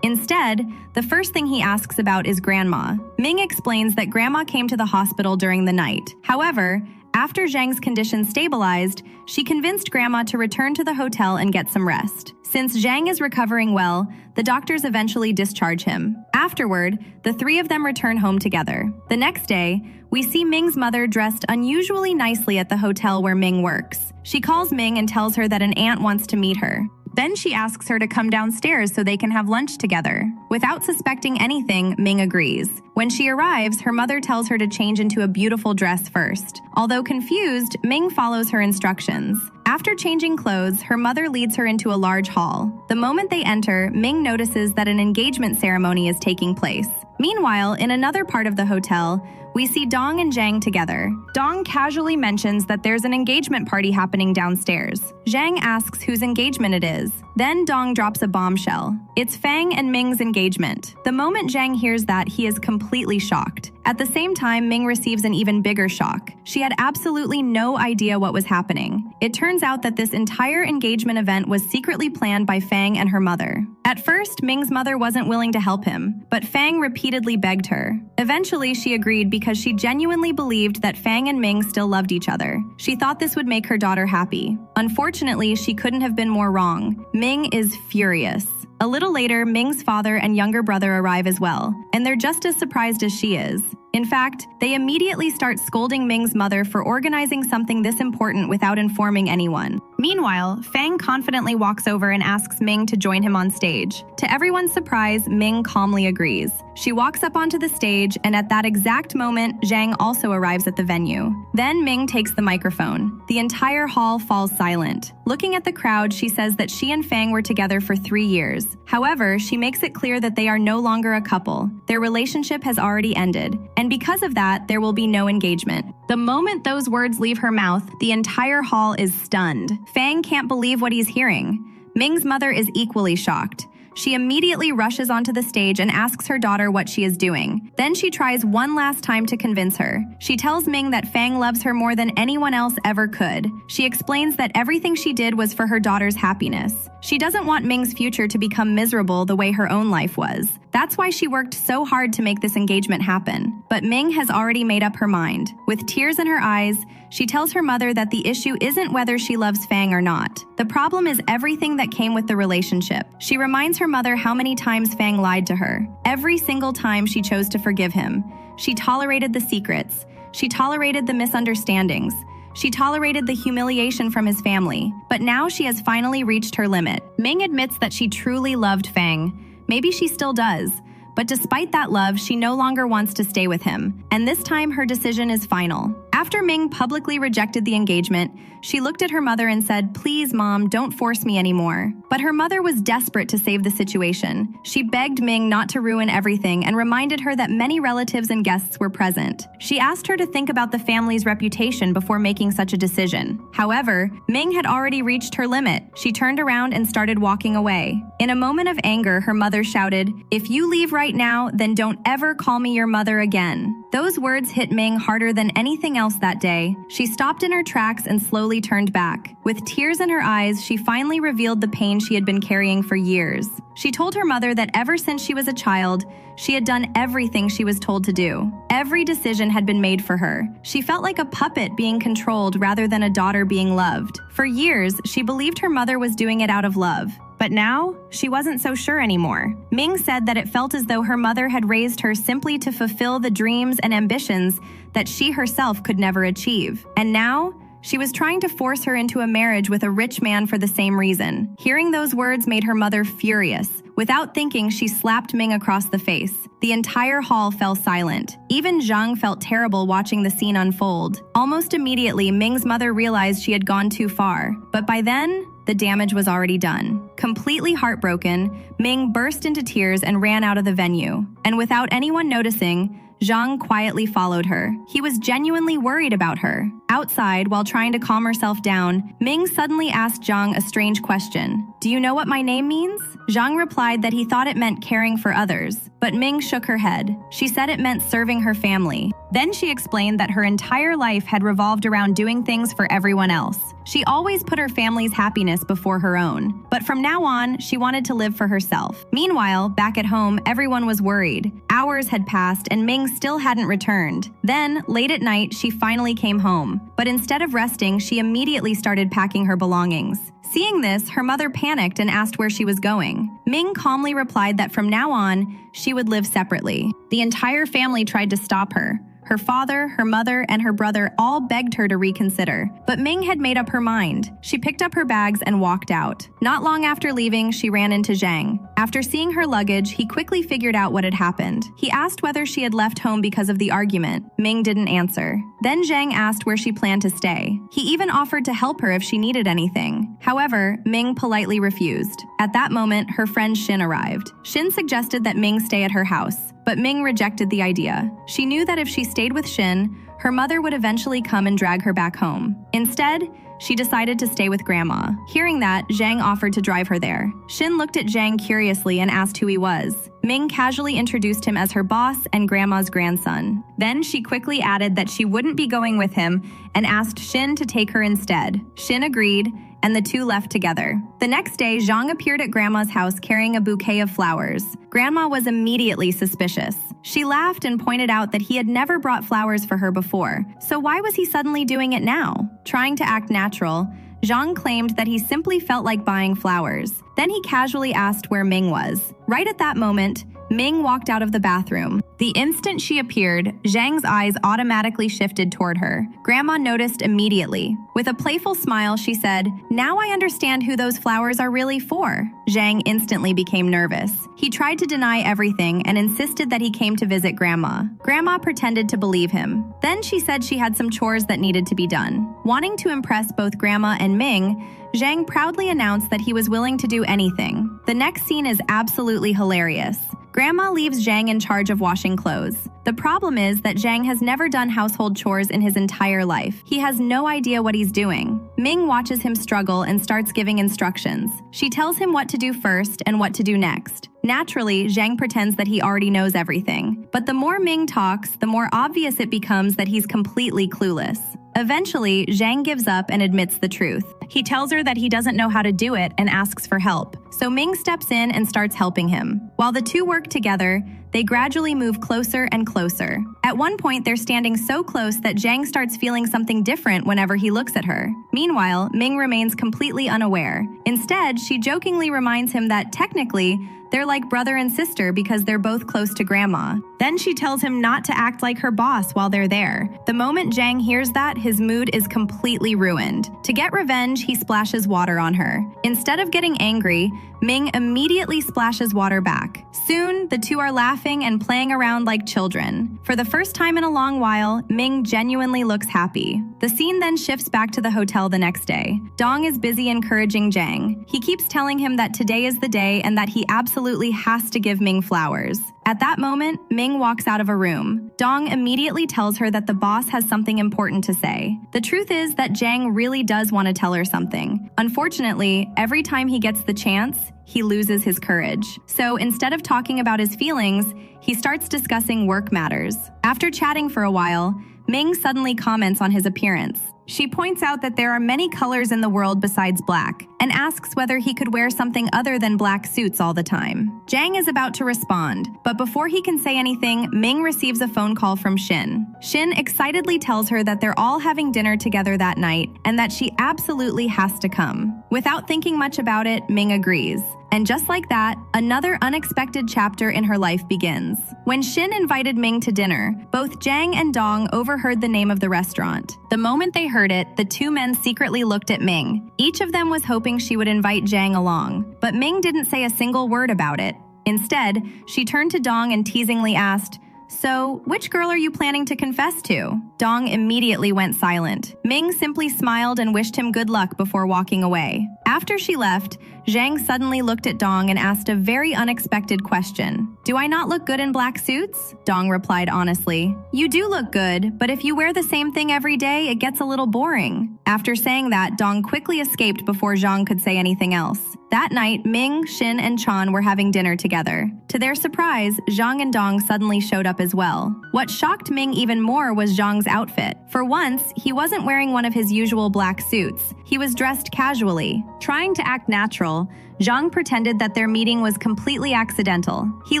Instead, the first thing he asks about is Grandma. Ming explains that Grandma came to the hospital during the night. However, after Zhang's condition stabilized, she convinced Grandma to return to the hotel and get some rest. Since Zhang is recovering well, the doctors eventually discharge him. Afterward, the three of them return home together. The next day, we see Ming's mother dressed unusually nicely at the hotel where Ming works. She calls Ming and tells her that an aunt wants to meet her. Then she asks her to come downstairs so they can have lunch together. Without suspecting anything, Ming agrees. When she arrives, her mother tells her to change into a beautiful dress first. Although confused, Ming follows her instructions. After changing clothes, her mother leads her into a large hall. The moment they enter, Ming notices that an engagement ceremony is taking place. Meanwhile, in another part of the hotel, we see Dong and Zhang together. Dong casually mentions that there's an engagement party happening downstairs. Zhang asks whose engagement it is. Then Dong drops a bombshell. It's Fang and Ming's engagement. The moment Zhang hears that, he is completely shocked. At the same time, Ming receives an even bigger shock. She had absolutely no idea what was happening. It turns out that this entire engagement event was secretly planned by Fang and her mother. At first, Ming's mother wasn't willing to help him, but Fang repeatedly begged her. Eventually, she agreed because she genuinely believed that Fang and Ming still loved each other. She thought this would make her daughter happy. Unfortunately, she couldn't have been more wrong. Ming is furious. A little later, Ming's father and younger brother arrive as well, and they're just as surprised as she is. In fact, they immediately start scolding Ming's mother for organizing something this important without informing anyone. Meanwhile, Fang confidently walks over and asks Ming to join him on stage. To everyone's surprise, Ming calmly agrees. She walks up onto the stage, and at that exact moment, Zhang also arrives at the venue. Then Ming takes the microphone. The entire hall falls silent. Looking at the crowd, she says that she and Fang were together for 3 years. However, she makes it clear that they are no longer a couple. Their relationship has already ended, and because of that, there will be no engagement. The moment those words leave her mouth, the entire hall is stunned. Fang can't believe what he's hearing. Ming's mother is equally shocked. She immediately rushes onto the stage and asks her daughter what she is doing. Then she tries one last time to convince her. She tells Ming that Fang loves her more than anyone else ever could. She explains that everything she did was for her daughter's happiness. She doesn't want Ming's future to become miserable the way her own life was. That's why she worked so hard to make this engagement happen. But Ming has already made up her mind. With tears in her eyes, she tells her mother that the issue isn't whether she loves Fang or not. The problem is everything that came with the relationship. She reminds her mother how many times Fang lied to her. Every single time she chose to forgive him. She tolerated the secrets. She tolerated the misunderstandings. She tolerated the humiliation from his family. But now she has finally reached her limit. Ming admits that she truly loved Fang. Maybe she still does. But despite that love, she no longer wants to stay with him. And this time, her decision is final. After Ming publicly rejected the engagement, she looked at her mother and said, "Please, Mom, don't force me anymore." But her mother was desperate to save the situation. She begged Ming not to ruin everything and reminded her that many relatives and guests were present. She asked her to think about the family's reputation before making such a decision. However, Ming had already reached her limit. She turned around and started walking away. In a moment of anger, her mother shouted, "If you leave right now, then don't ever call me your mother again." Those words hit Ming harder than anything else that day. She stopped in her tracks and slowly turned back. With tears in her eyes, she finally revealed the pain she had been carrying for years. She told her mother that ever since she was a child, she had done everything she was told to do. Every decision had been made for her. She felt like a puppet being controlled rather than a daughter being loved. For years, she believed her mother was doing it out of love. But now, she wasn't so sure anymore. Ming said that it felt as though her mother had raised her simply to fulfill the dreams and ambitions that she herself could never achieve. And now, she was trying to force her into a marriage with a rich man for the same reason. Hearing those words made her mother furious. Without thinking, she slapped Ming across the face. The entire hall fell silent. Even Zhang felt terrible watching the scene unfold. Almost immediately, Ming's mother realized she had gone too far. But by then, the damage was already done. Completely heartbroken, Ming burst into tears and ran out of the venue. And without anyone noticing, Zhang quietly followed her. He was genuinely worried about her. Outside, while trying to calm herself down, Ming suddenly asked Zhang a strange question. "Do you know what my name means?" Zhang replied that he thought it meant caring for others, but Ming shook her head. She said it meant serving her family. Then she explained that her entire life had revolved around doing things for everyone else. She always put her family's happiness before her own, but from now on, she wanted to live for herself. Meanwhile, back at home, everyone was worried. Hours had passed and Ming still hadn't returned. Then, late at night, she finally came home. But instead of resting, she immediately started packing her belongings. Seeing this, her mother panicked and asked where she was going. Ming calmly replied that from now on, she would live separately. The entire family tried to stop her. Her father, her mother, and her brother all begged her to reconsider. But Ming had made up her mind. She picked up her bags and walked out. Not long after leaving, she ran into Zhang. After seeing her luggage, he quickly figured out what had happened. He asked whether she had left home because of the argument. Ming didn't answer. Then Zhang asked where she planned to stay. He even offered to help her if she needed anything. However, Ming politely refused. At that moment, her friend Xin arrived. Xin suggested that Ming stay at her house, but Ming rejected the idea. She knew that if she stayed with Xin, her mother would eventually come and drag her back home. Instead, she decided to stay with Grandma. Hearing that, Zhang offered to drive her there. Xin looked at Zhang curiously and asked who he was. Ming casually introduced him as her boss and Grandma's grandson. Then she quickly added that she wouldn't be going with him and asked Xin to take her instead. Xin agreed, and the two left together. The next day, Zhang appeared at Grandma's house carrying a bouquet of flowers. Grandma was immediately suspicious. She laughed and pointed out that he had never brought flowers for her before, so why was he suddenly doing it now? Trying to act natural, Zhang claimed that he simply felt like buying flowers. Then he casually asked where Ming was. Right at that moment, Ming walked out of the bathroom. The instant she appeared, Zhang's eyes automatically shifted toward her. Grandma noticed immediately. With a playful smile, she said, "Now I understand who those flowers are really for." Zhang instantly became nervous. He tried to deny everything and insisted that he came to visit Grandma. Grandma pretended to believe him. Then she said she had some chores that needed to be done. Wanting to impress both Grandma and Ming, Zhang proudly announced that he was willing to do anything. The next scene is absolutely hilarious. Grandma leaves Zhang in charge of washing clothes. The problem is that Zhang has never done household chores in his entire life. He has no idea what he's doing. Ming watches him struggle and starts giving instructions. She tells him what to do first and what to do next. Naturally, Zhang pretends that he already knows everything. But the more Ming talks, the more obvious it becomes that he's completely clueless. Eventually, Zhang gives up and admits the truth. He tells her that he doesn't know how to do it and asks for help. So Ming steps in and starts helping him. While the two work together, they gradually move closer and closer. At one point, they're standing so close that Zhang starts feeling something different whenever he looks at her. Meanwhile, Ming remains completely unaware. Instead, she jokingly reminds him that technically, they're like brother and sister because they're both close to Grandma. Then she tells him not to act like her boss while they're there. The moment Zhang hears that, his mood is completely ruined. To get revenge, he splashes water on her. Instead of getting angry, Ming immediately splashes water back. Soon, the two are laughing and playing around like children. For the first time in a long while, Ming genuinely looks happy. The scene then shifts back to the hotel the next day. Dong is busy encouraging Zhang. He keeps telling him that today is the day and that he absolutely has to give Ming flowers. At that moment, Ming walks out of a room. Dong immediately tells her that the boss has something important to say. The truth is that Zhang really does want to tell her something. Unfortunately, every time he gets the chance, he loses his courage. So instead of talking about his feelings, he starts discussing work matters. After chatting for a while, Ming suddenly comments on his appearance. She points out that there are many colors in the world besides black, and asks whether he could wear something other than black suits all the time. Zhang is about to respond, but before he can say anything, Ming receives a phone call from Xin. Xin excitedly tells her that they're all having dinner together that night, and that she absolutely has to come. Without thinking much about it, Ming agrees. And just like that, another unexpected chapter in her life begins. When Xin invited Ming to dinner, both Zhang and Dong overheard the name of the restaurant. The moment they heard it, the two men secretly looked at Ming. Each of them was hoping she would invite Zhang along, but Ming didn't say a single word about it. Instead, she turned to Dong and teasingly asked, "So, which girl are you planning to confess to?" Dong immediately went silent. Ming simply smiled and wished him good luck before walking away. After she left, Zhang suddenly looked at Dong and asked a very unexpected question. "Do I not look good in black suits?" Dong replied honestly. "You do look good, but if you wear the same thing every day, it gets a little boring." After saying that, Dong quickly escaped before Zhang could say anything else. That night, Ming, Xin, and Chan were having dinner together. To their surprise, Zhang and Dong suddenly showed up as well. What shocked Ming even more was Zhang's outfit. For once, he wasn't wearing one of his usual black suits. He was dressed casually. Trying to act natural, Zhang pretended that their meeting was completely accidental. He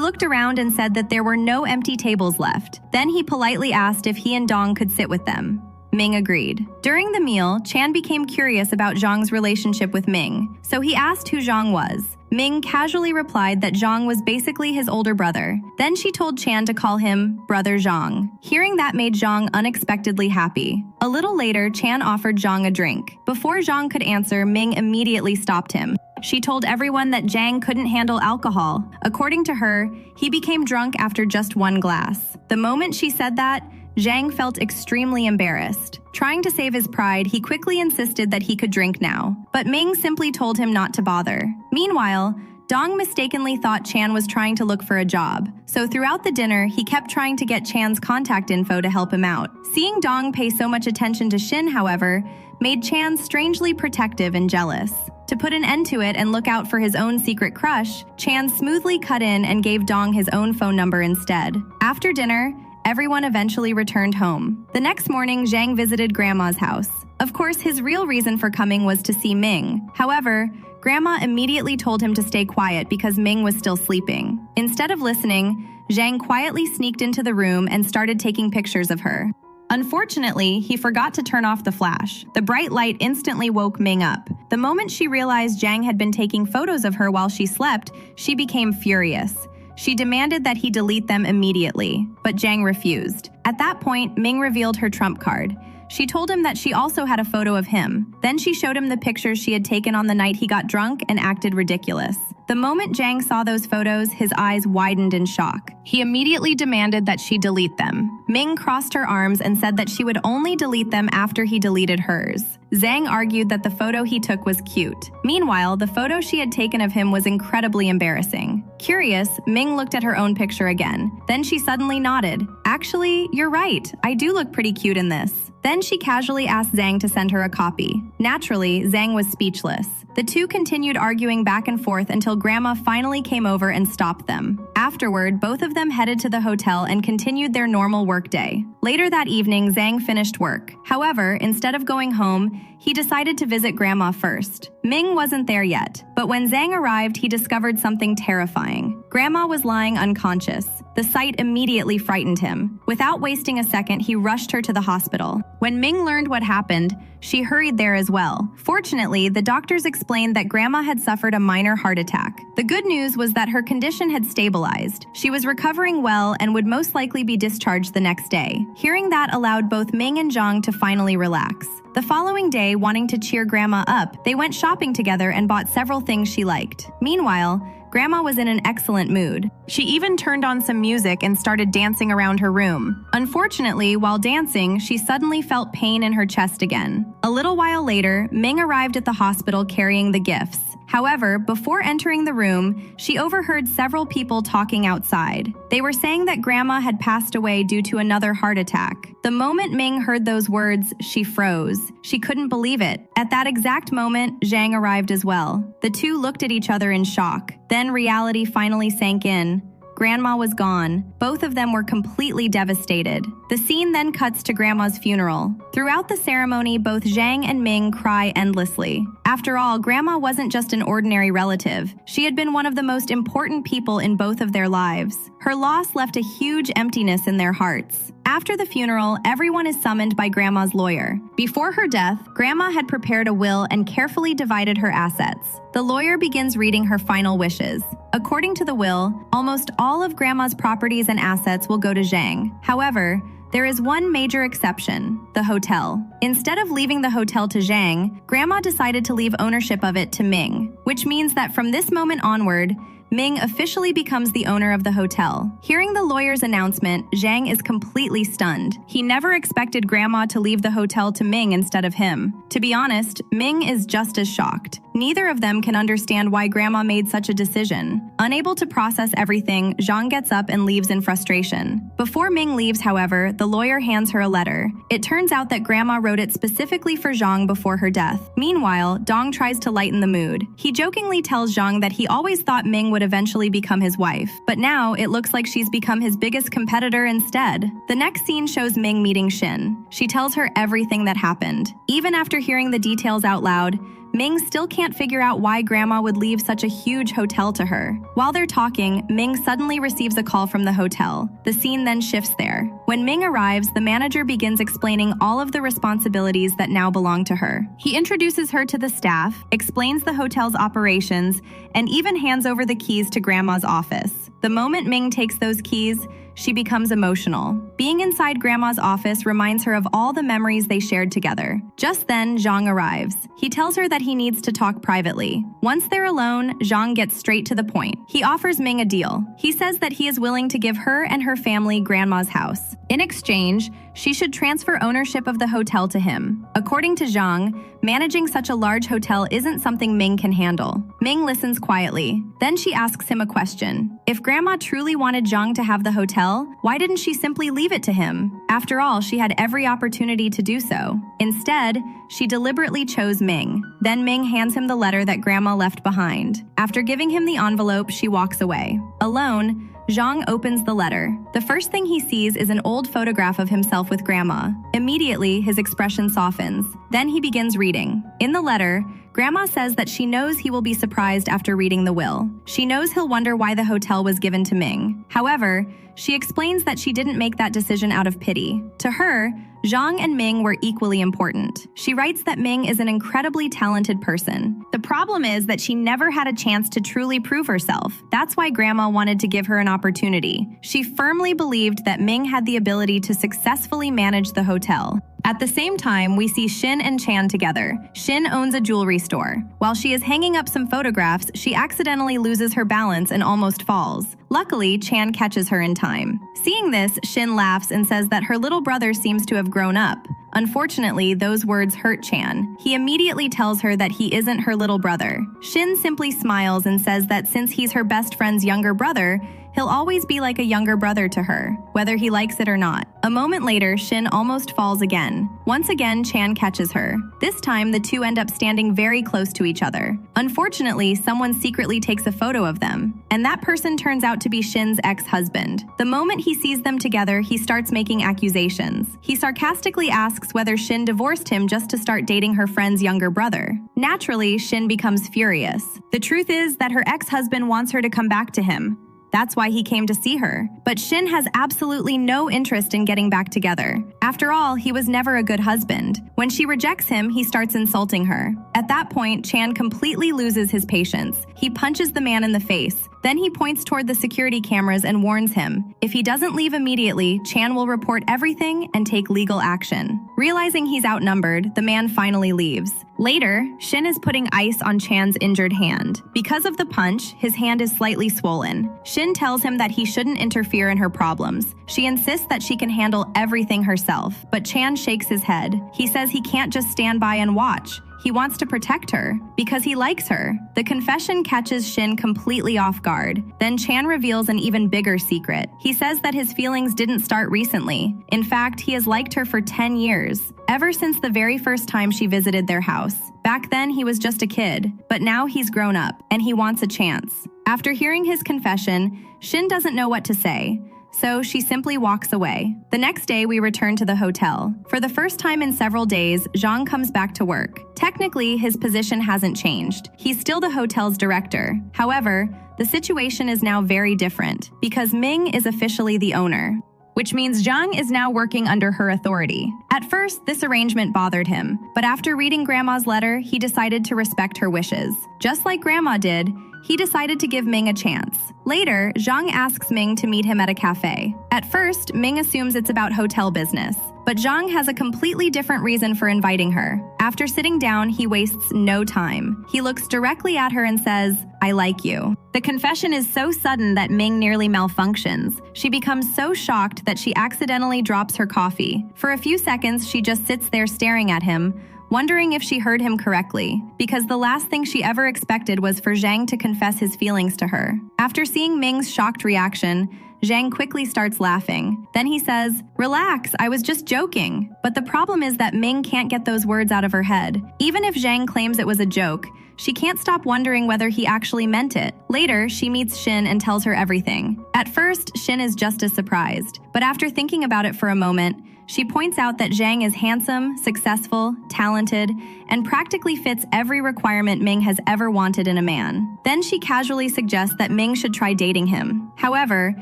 looked around and said that there were no empty tables left. Then he politely asked if he and Dong could sit with them. Ming agreed. During the meal, Chan became curious about Zhang's relationship with Ming, so he asked who Zhang was. Ming casually replied that Zhang was basically his older brother. Then she told Chan to call him Brother Zhang. Hearing that made Zhang unexpectedly happy. A little later, Chan offered Zhang a drink. Before Zhang could answer, Ming immediately stopped him. She told everyone that Zhang couldn't handle alcohol. According to her, he became drunk after just one glass. The moment she said that, Zhang felt extremely embarrassed. Trying to save his pride, he quickly insisted that he could drink now, but Ming simply told him not to bother. Meanwhile, Dong mistakenly thought Chan was trying to look for a job, so throughout the dinner, he kept trying to get Chan's contact info to help him out. Seeing Dong pay so much attention to Xin, however, made Chan strangely protective and jealous. To put an end to it and look out for his own secret crush, Chan smoothly cut in and gave Dong his own phone number instead. After dinner, everyone eventually returned home. The next morning, Zhang visited Grandma's house. Of course, his real reason for coming was to see Ming. However, Grandma immediately told him to stay quiet because Ming was still sleeping. Instead of listening, Zhang quietly sneaked into the room and started taking pictures of her. Unfortunately, he forgot to turn off the flash. The bright light instantly woke Ming up. The moment she realized Zhang had been taking photos of her while she slept, she became furious. She demanded that he delete them immediately, but Zhang refused. At that point, Ming revealed her trump card. She told him that she also had a photo of him. Then she showed him the pictures she had taken on the night he got drunk and acted ridiculous. The moment Zhang saw those photos, his eyes widened in shock. He immediately demanded that she delete them. Ming crossed her arms and said that she would only delete them after he deleted hers. Zhang argued that the photo he took was cute. Meanwhile, the photo she had taken of him was incredibly embarrassing. Curious, Ming looked at her own picture again. Then she suddenly nodded. "Actually, you're right. I do look pretty cute in this." Then she casually asked Zhang to send her a copy. Naturally, Zhang was speechless. The two continued arguing back and forth until Grandma finally came over and stopped them. Afterward, both of them headed to the hotel and continued their normal workday. Later that evening, Zhang finished work. However, instead of going home, he decided to visit Grandma first. Ming wasn't there yet, but when Zhang arrived, he discovered something terrifying. Grandma was lying unconscious. The sight immediately frightened him. Without wasting a second, he rushed her to the hospital. When Ming learned what happened, she hurried there as well. Fortunately, the doctors explained that Grandma had suffered a minor heart attack. The good news was that her condition had stabilized. She was recovering well and would most likely be discharged the next day. Hearing that allowed both Ming and Zhang to finally relax. The following day, wanting to cheer Grandma up, they went shopping together and bought several things she liked. Meanwhile, Grandma was in an excellent mood. She even turned on some music and started dancing around her room. Unfortunately, while dancing, she suddenly felt pain in her chest again. A little while later, Ming arrived at the hospital carrying the gifts. However, before entering the room, she overheard several people talking outside. They were saying that Grandma had passed away due to another heart attack. The moment Ming heard those words, she froze. She couldn't believe it. At that exact moment, Zhang arrived as well. The two looked at each other in shock. Then reality finally sank in. Grandma was gone. Both of them were completely devastated. The scene then cuts to Grandma's funeral. Throughout the ceremony, both Zhang and Ming cry endlessly. After all, Grandma wasn't just an ordinary relative. She had been one of the most important people in both of their lives. Her loss left a huge emptiness in their hearts. After the funeral, everyone is summoned by Grandma's lawyer. Before her death, Grandma had prepared a will and carefully divided her assets. The lawyer begins reading her final wishes. According to the will, almost all of Grandma's properties and assets will go to Zhang. However, there is one major exception: the hotel. Instead of leaving the hotel to Zhang, Grandma decided to leave ownership of it to Ming, which means that from this moment onward, Ming officially becomes the owner of the hotel. Hearing the lawyer's announcement, Zhang is completely stunned. He never expected Grandma to leave the hotel to Ming instead of him. To be honest, Ming is just as shocked. Neither of them can understand why Grandma made such a decision. Unable to process everything, Zhang gets up and leaves in frustration. Before Ming leaves, however, the lawyer hands her a letter. It turns out that Grandma wrote it specifically for Zhang before her death. Meanwhile, Dong tries to lighten the mood. He jokingly tells Zhang that he always thought Ming would eventually become his wife, but now it looks like she's become his biggest competitor instead. The next scene shows Ming meeting Xin. She tells her everything that happened. Even after hearing the details out loud, Ming still can't figure out why Grandma would leave such a huge hotel to her. While they're talking, Ming suddenly receives a call from the hotel. The scene then shifts there. When Ming arrives, the manager begins explaining all of the responsibilities that now belong to her. He introduces her to the staff, explains the hotel's operations, and even hands over the keys to Grandma's office. The moment Ming takes those keys, she becomes emotional. Being inside Grandma's office reminds her of all the memories they shared together. Just then, Zhang arrives. He tells her that he needs to talk privately. Once they're alone, Zhang gets straight to the point. He offers Ming a deal. He says that he is willing to give her and her family Grandma's house. In exchange, she should transfer ownership of the hotel to him. According to Zhang, managing such a large hotel isn't something Ming can handle. Ming listens quietly. Then she asks him a question. If Grandma truly wanted Zhang to have the hotel, why didn't she simply leave it to him? After all, she had every opportunity to do so. Instead, she deliberately chose Ming. Then Ming hands him the letter that Grandma left behind. After giving him the envelope, she walks away. Alone, Zhang opens the letter. The first thing he sees is an old photograph of himself with Grandma. Immediately, his expression softens. Then he begins reading. In the letter, Grandma says that she knows he will be surprised after reading the will. She knows he'll wonder why the hotel was given to Ming. However, she explains that she didn't make that decision out of pity. To her, Zhang and Ming were equally important. She writes that Ming is an incredibly talented person. The problem is that she never had a chance to truly prove herself. That's why Grandma wanted to give her an opportunity. She firmly believed that Ming had the ability to successfully manage the hotel. At the same time, we see Xin and Chan together. Xin owns a jewelry store. While she is hanging up some photographs, she accidentally loses her balance and almost falls. Luckily, Chan catches her in time. Seeing this, Xin laughs and says that her little brother seems to have grown up. Unfortunately, those words hurt Chan. He immediately tells her that he isn't her little brother. Xin simply smiles and says that since he's her best friend's younger brother, he'll always be like a younger brother to her, whether he likes it or not. A moment later, Xin almost falls again. Once again, Chan catches her. This time, the two end up standing very close to each other. Unfortunately, someone secretly takes a photo of them, and that person turns out to be Shin's ex-husband. The moment he sees them together, he starts making accusations. He sarcastically asks whether Shin divorced him just to start dating her friend's younger brother. Naturally, Shin becomes furious. The truth is that her ex-husband wants her to come back to him. That's why he came to see her. But Shin has absolutely no interest in getting back together. After all, he was never a good husband. When she rejects him, he starts insulting her. At that point, Chan completely loses his patience. He punches the man in the face. Then he points toward the security cameras and warns him. If he doesn't leave immediately, Chan will report everything and take legal action. Realizing he's outnumbered, the man finally leaves. Later, Shin is putting ice on Chan's injured hand. Because of the punch, his hand is slightly swollen. Shin tells him that he shouldn't interfere in her problems. She insists that she can handle everything herself, but Chan shakes his head. He says he can't just stand by and watch. He wants to protect her because he likes her. The confession catches Shin completely off guard. Then Chan reveals an even bigger secret. He says that his feelings didn't start recently. In fact, he has liked her for 10 years, ever since the very first time she visited their house. Back then, he was just a kid, but now he's grown up and he wants a chance. After hearing his confession, Shin doesn't know what to say, so she simply walks away. The next day, we return to the hotel. For the first time in several days, Zhang comes back to work. Technically, his position hasn't changed. He's still the hotel's director. However, the situation is now very different because Ming is officially the owner, which means Zhang is now working under her authority. At first, this arrangement bothered him, but after reading Grandma's letter, he decided to respect her wishes. Just like Grandma did, he decided to give Ming a chance. Later, Zhang asks Ming to meet him at a cafe. At first, Ming assumes it's about hotel business, but Zhang has a completely different reason for inviting her. After sitting down, he wastes no time. He looks directly at her and says, "I like you." The confession is so sudden that Ming nearly malfunctions. She becomes so shocked that she accidentally drops her coffee. For a few seconds, she just sits there staring at him, wondering if she heard him correctly, because the last thing she ever expected was for Zhang to confess his feelings to her. After seeing Ming's shocked reaction, Zhang quickly starts laughing. Then he says, "Relax, I was just joking." But the problem is that Ming can't get those words out of her head. Even if Zhang claims it was a joke, she can't stop wondering whether he actually meant it. Later, she meets Shin and tells her everything. At first, Shin is just as surprised, but after thinking about it for a moment, she points out that Zhang is handsome, successful, talented, and practically fits every requirement Ming has ever wanted in a man. Then she casually suggests that Ming should try dating him. However,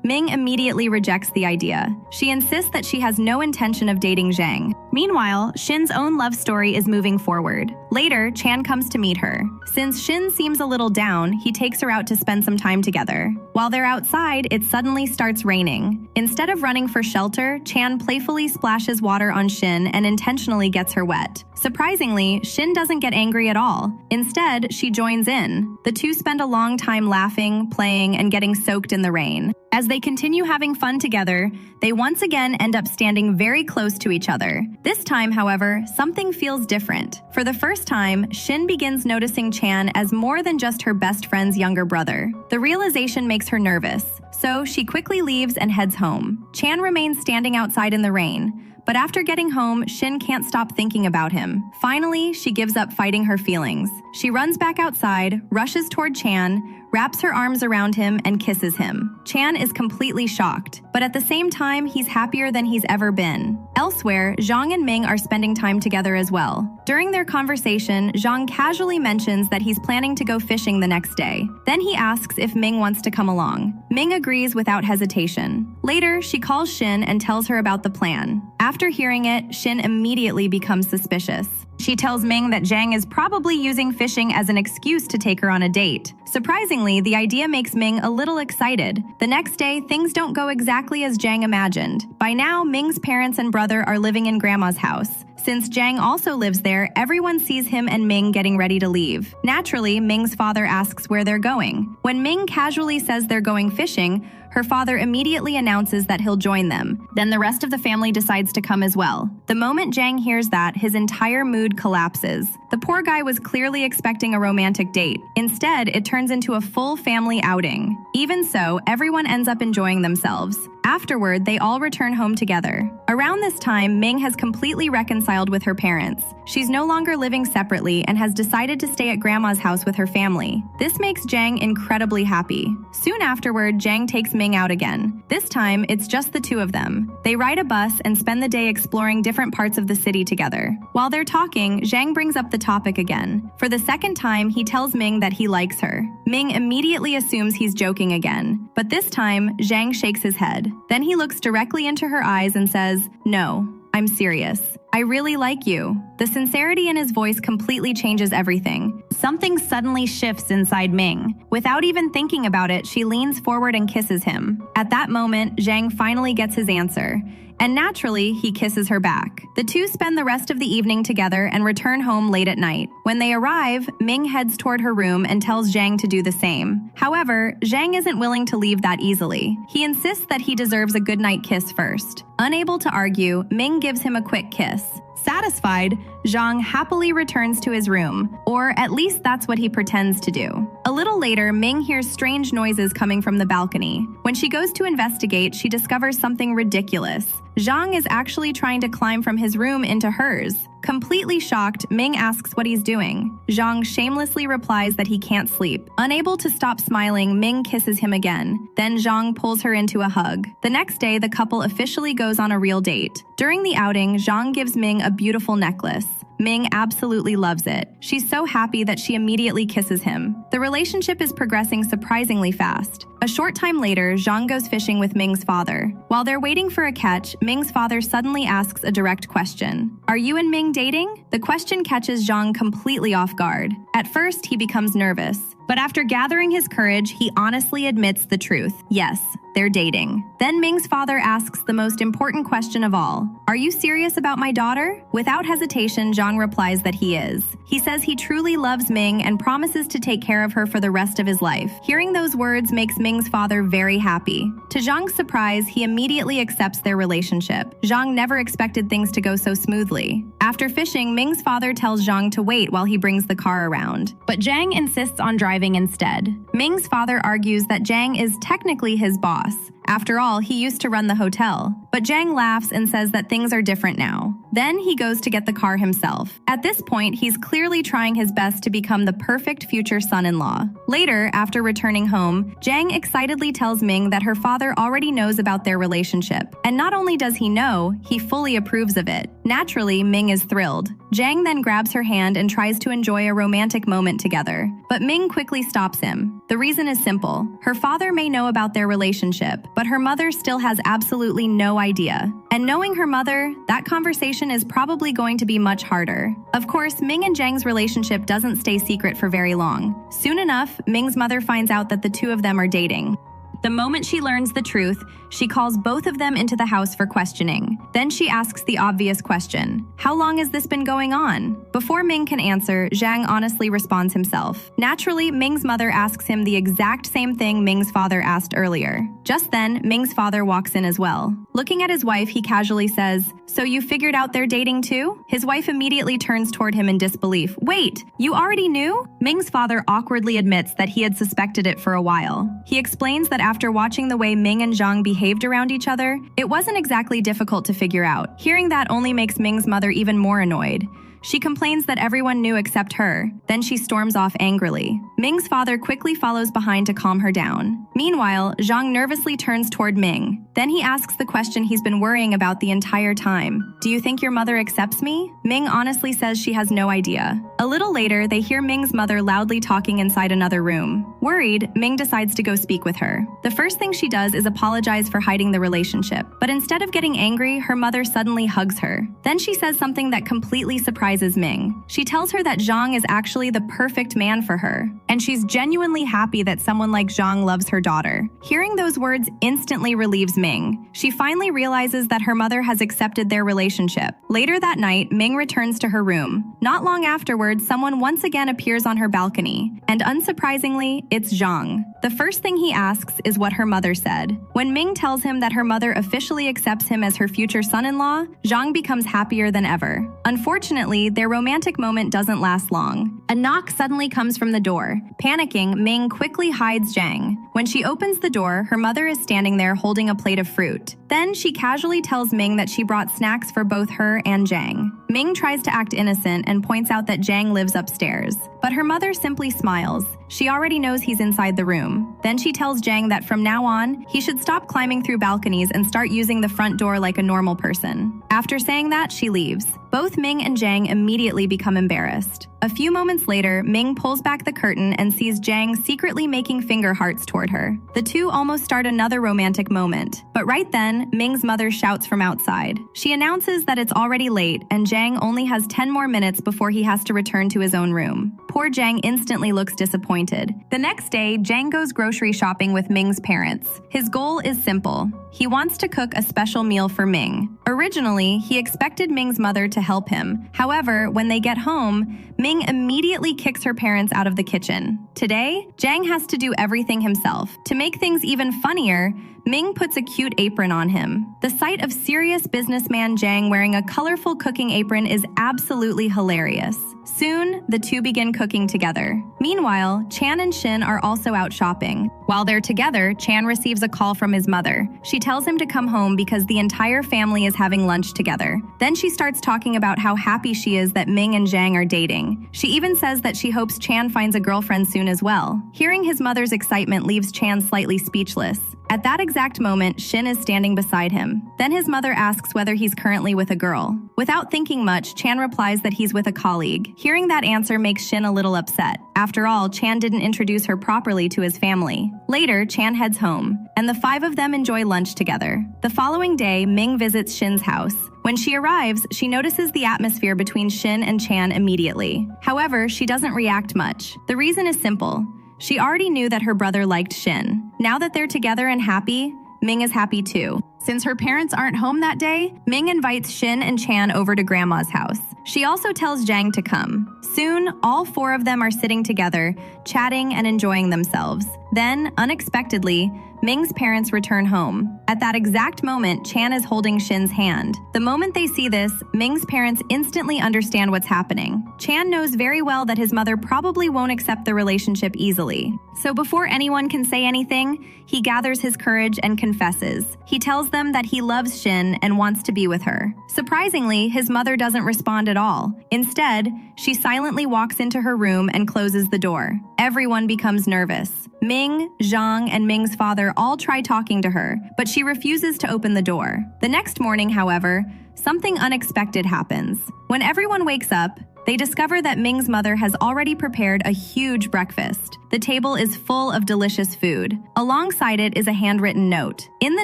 Ming immediately rejects the idea. She insists that she has no intention of dating Zhang. Meanwhile, Shin's own love story is moving forward. Later, Chan comes to meet her. Since Shin seems a little down, he takes her out to spend some time together. While they're outside, it suddenly starts raining. Instead of running for shelter, Chan playfully splashes water on Shin and intentionally gets her wet. Surprisingly, Shin doesn't get angry at all. Instead, she joins in. The two spend a long time laughing, playing, and getting soaked in the rain. As they continue having fun together, they once again end up standing very close to each other. This time, however, something feels different. For the first time, Shin begins noticing Chan as more than just her best friend's younger brother. The realization makes her nervous, so she quickly leaves and heads home. Chan remains standing outside in the rain, but after getting home, Shin can't stop thinking about him. Finally, she gives up fighting her feelings. She runs back outside, rushes toward Chan, wraps her arms around him, and kisses him. Chan is completely shocked, but at the same time, he's happier than he's ever been. Elsewhere, Zhang and Ming are spending time together as well. During their conversation, Zhang casually mentions that he's planning to go fishing the next day. Then he asks if Ming wants to come along. Ming agrees without hesitation. Later, she calls Shin and tells her about the plan. After hearing it, Shin immediately becomes suspicious. She tells Ming that Zhang is probably using fishing as an excuse to take her on a date. Surprisingly, the idea makes Ming a little excited. The next day, things don't go exactly as Zhang imagined. By now, Ming's parents and brother are living in Grandma's house. Since Zhang also lives there, everyone sees him and Ming getting ready to leave. Naturally, Ming's father asks where they're going. When Ming casually says they're going fishing, her father immediately announces that he'll join them. Then the rest of the family decides to come as well. The moment Zhang hears that, his entire mood collapses. The poor guy was clearly expecting a romantic date. Instead, it turns into a full family outing. Even so, everyone ends up enjoying themselves. Afterward, they all return home together. Around this time, Ming has completely reconciled with her parents. She's no longer living separately and has decided to stay at Grandma's house with her family. This makes Zhang incredibly happy. Soon afterward, Zhang takes Ming out again. This time, it's just the two of them. They ride a bus and spend the day exploring different parts of the city together. While they're talking, Zhang brings up the topic again. For the second time, he tells Ming that he likes her. Ming immediately assumes he's joking again. But this time, Zhang shakes his head. Then he looks directly into her eyes and says, "No, I'm serious. I really like you." The sincerity in his voice completely changes everything. Something suddenly shifts inside Ming. Without even thinking about it, she leans forward and kisses him. At that moment, Zhang finally gets his answer. And naturally, he kisses her back. The two spend the rest of the evening together and return home late at night. When they arrive, Ming heads toward her room and tells Zhang to do the same. However, Zhang isn't willing to leave that easily. He insists that he deserves a goodnight kiss first. Unable to argue, Ming gives him a quick kiss. Satisfied, Zhang happily returns to his room, or at least that's what he pretends to do. A little later, Ming hears strange noises coming from the balcony. When she goes to investigate, she discovers something ridiculous. Zhang is actually trying to climb from his room into hers. Completely shocked, Ming asks what he's doing. Zhang shamelessly replies that he can't sleep. Unable to stop smiling, Ming kisses him again. Then Zhang pulls her into a hug. The next day, the couple officially goes on a real date. During the outing, Zhang gives Ming a beautiful necklace. Ming absolutely loves it. She's so happy that she immediately kisses him. The relationship is progressing surprisingly fast. A short time later, Zhang goes fishing with Ming's father. While they're waiting for a catch, Ming's father suddenly asks a direct question. "Are you and Ming dating?" The question catches Zhang completely off guard. At first, he becomes nervous. But after gathering his courage, he honestly admits the truth. Yes, they're dating. Then Ming's father asks the most important question of all. Are you serious about my daughter? Without hesitation, Zhang replies that he is. He says he truly loves Ming and promises to take care of her for the rest of his life. Hearing those words makes Ming's father very happy. To Zhang's surprise, he immediately accepts their relationship. Zhang never expected things to go so smoothly. After fishing, Ming's father tells Zhang to wait while he brings the car around. But Zhang insists on driving instead. Ming's father argues that Zhang is technically his boss. After all, he used to run the hotel. But Zhang laughs and says that things are different now. Then he goes to get the car himself. At this point, he's clearly trying his best to become the perfect future son-in-law. Later, after returning home, Zhang excitedly tells Ming that her father already knows about their relationship. And not only does he know, he fully approves of it. Naturally, Ming is thrilled. Zhang then grabs her hand and tries to enjoy a romantic moment together. But Ming quickly stops him. The reason is simple. Her father may know about their relationship, but her mother still has absolutely no idea. And knowing her mother, that conversation is probably going to be much harder. Of course, Ming and Zhang's relationship doesn't stay secret for very long. Soon enough, Ming's mother finds out that the two of them are dating. The moment she learns the truth, she calls both of them into the house for questioning. Then she asks the obvious question, how long has this been going on? Before Ming can answer, Zhang honestly responds himself. Naturally, Ming's mother asks him the exact same thing Ming's father asked earlier. Just then, Ming's father walks in as well. Looking at his wife, he casually says, so you figured out they're dating too? His wife immediately turns toward him in disbelief. Wait, you already knew? Ming's father awkwardly admits that he had suspected it for a while. He explains that after watching the way Ming and Zhang behaved around each other, it wasn't exactly difficult to figure out. Hearing that only makes Ming's mother even more annoyed. She complains that everyone knew except her. Then she storms off angrily. Ming's father quickly follows behind to calm her down. Meanwhile, Zhang nervously turns toward Ming. Then he asks the question he's been worrying about the entire time. Do you think your mother accepts me? Ming honestly says she has no idea. A little later, they hear Ming's mother loudly talking inside another room. Worried, Ming decides to go speak with her. The first thing she does is apologize for hiding the relationship. But instead of getting angry, her mother suddenly hugs her. Then she says something that completely surprises Ming. She tells her that Zhang is actually the perfect man for her, and she's genuinely happy that someone like Zhang loves her daughter. Hearing those words instantly relieves Ming. She finally realizes that her mother has accepted their relationship. Later that night, Ming returns to her room. Not long afterwards, someone once again appears on her balcony, and unsurprisingly, it's Zhang. The first thing he asks is what her mother said. When Ming tells him that her mother officially accepts him as her future son-in-law, Zhang becomes happier than ever. Unfortunately, their romantic moment doesn't last long. A knock suddenly comes from the door. Panicking, Ming quickly hides Zhang. When she opens the door, her mother is standing there holding a plate of fruit. Then she casually tells Ming that she brought snacks for both her and Zhang. Ming tries to act innocent and points out that Zhang lives upstairs. But her mother simply smiles. She already knows he's inside the room. Then she tells Zhang that from now on, he should stop climbing through balconies and start using the front door like a normal person. After saying that, she leaves. Both Ming and Zhang immediately become embarrassed. A few moments later, Ming pulls back the curtain and sees Zhang secretly making finger hearts toward her. The two almost start another romantic moment. But right then, Ming's mother shouts from outside. She announces that it's already late and Zhang only has 10 more minutes before he has to return to his own room. Poor Zhang instantly looks disappointed. The next day, Zhang goes grocery shopping with Ming's parents. His goal is simple. He wants to cook a special meal for Ming. Originally, he expected Ming's mother to help him. However, when they get home, Ming immediately kicks her parents out of the kitchen. Today, Zhang has to do everything himself. To make things even funnier, Ming puts a cute apron on him. The sight of serious businessman Zhang wearing a colorful cooking apron is absolutely hilarious. Soon, the two begin cooking together. Meanwhile, Chan and Shin are also out shopping. While they're together, Chan receives a call from his mother. She tells him to come home because the entire family is having lunch together. Then she starts talking about how happy she is that Ming and Zhang are dating. She even says that she hopes Chan finds a girlfriend soon as well. Hearing his mother's excitement leaves Chan slightly speechless. At that exact moment, Shin is standing beside him. Then his mother asks whether he's currently with a girl. Without thinking much, Chan replies that he's with a colleague. Hearing that answer makes Shin a little upset. After all, Chan didn't introduce her properly to his family. Later, Chan heads home, and the five of them enjoy lunch together. The following day, Ming visits Shin's house. When she arrives, she notices the atmosphere between Shin and Chan immediately. However, she doesn't react much. The reason is simple. She already knew that her brother liked Shin. Now that they're together and happy, Ming is happy too. Since her parents aren't home that day, Ming invites Shin and Chan over to Grandma's house. She also tells Jang to come. Soon, all four of them are sitting together, chatting and enjoying themselves. Then, unexpectedly, Ming's parents return home. At that exact moment, Chan is holding Shin's hand. The moment they see this, Ming's parents instantly understand what's happening. Chan knows very well that his mother probably won't accept the relationship easily. So before anyone can say anything, he gathers his courage and confesses. He tells them that he loves Shin and wants to be with her. Surprisingly, his mother doesn't respond at all. Instead, she silently walks into her room and closes the door. Everyone becomes nervous. Ming, Zhang, and Ming's father all try talking to her, but she refuses to open the door. The next morning, however, something unexpected happens. When everyone wakes up, they discover that Ming's mother has already prepared a huge breakfast. The table is full of delicious food. Alongside it is a handwritten note. In the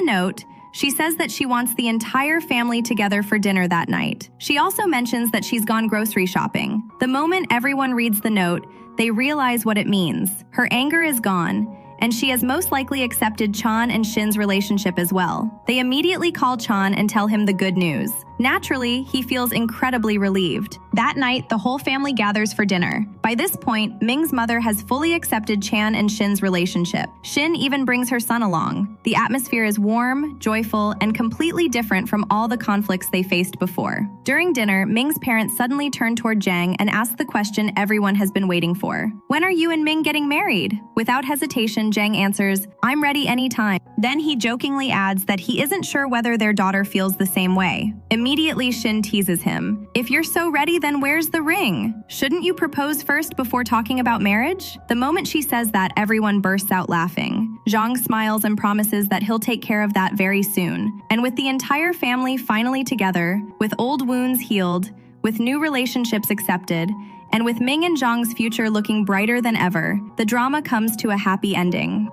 note, she says that she wants the entire family together for dinner that night. She also mentions that she's gone grocery shopping. The moment everyone reads the note, they realize what it means. Her anger is gone, and she has most likely accepted Chan and Shin's relationship as well. They immediately call Chan and tell him the good news. Naturally, he feels incredibly relieved. That night, the whole family gathers for dinner. By this point, Ming's mother has fully accepted Chan and Shin's relationship. Shin even brings her son along. The atmosphere is warm, joyful, and completely different from all the conflicts they faced before. During dinner, Ming's parents suddenly turn toward Jang and ask the question everyone has been waiting for. When are you and Ming getting married? Without hesitation, Jang answers, "I'm ready anytime." Then he jokingly adds that he isn't sure whether their daughter feels the same way. Immediately, Shin teases him. "If you're so ready, then where's the ring? Shouldn't you propose first before talking about marriage?" The moment she says that, everyone bursts out laughing. Zhang smiles and promises that he'll take care of that very soon. And with the entire family finally together, with old wounds healed, with new relationships accepted, and with Ming and Zhang's future looking brighter than ever, the drama comes to a happy ending.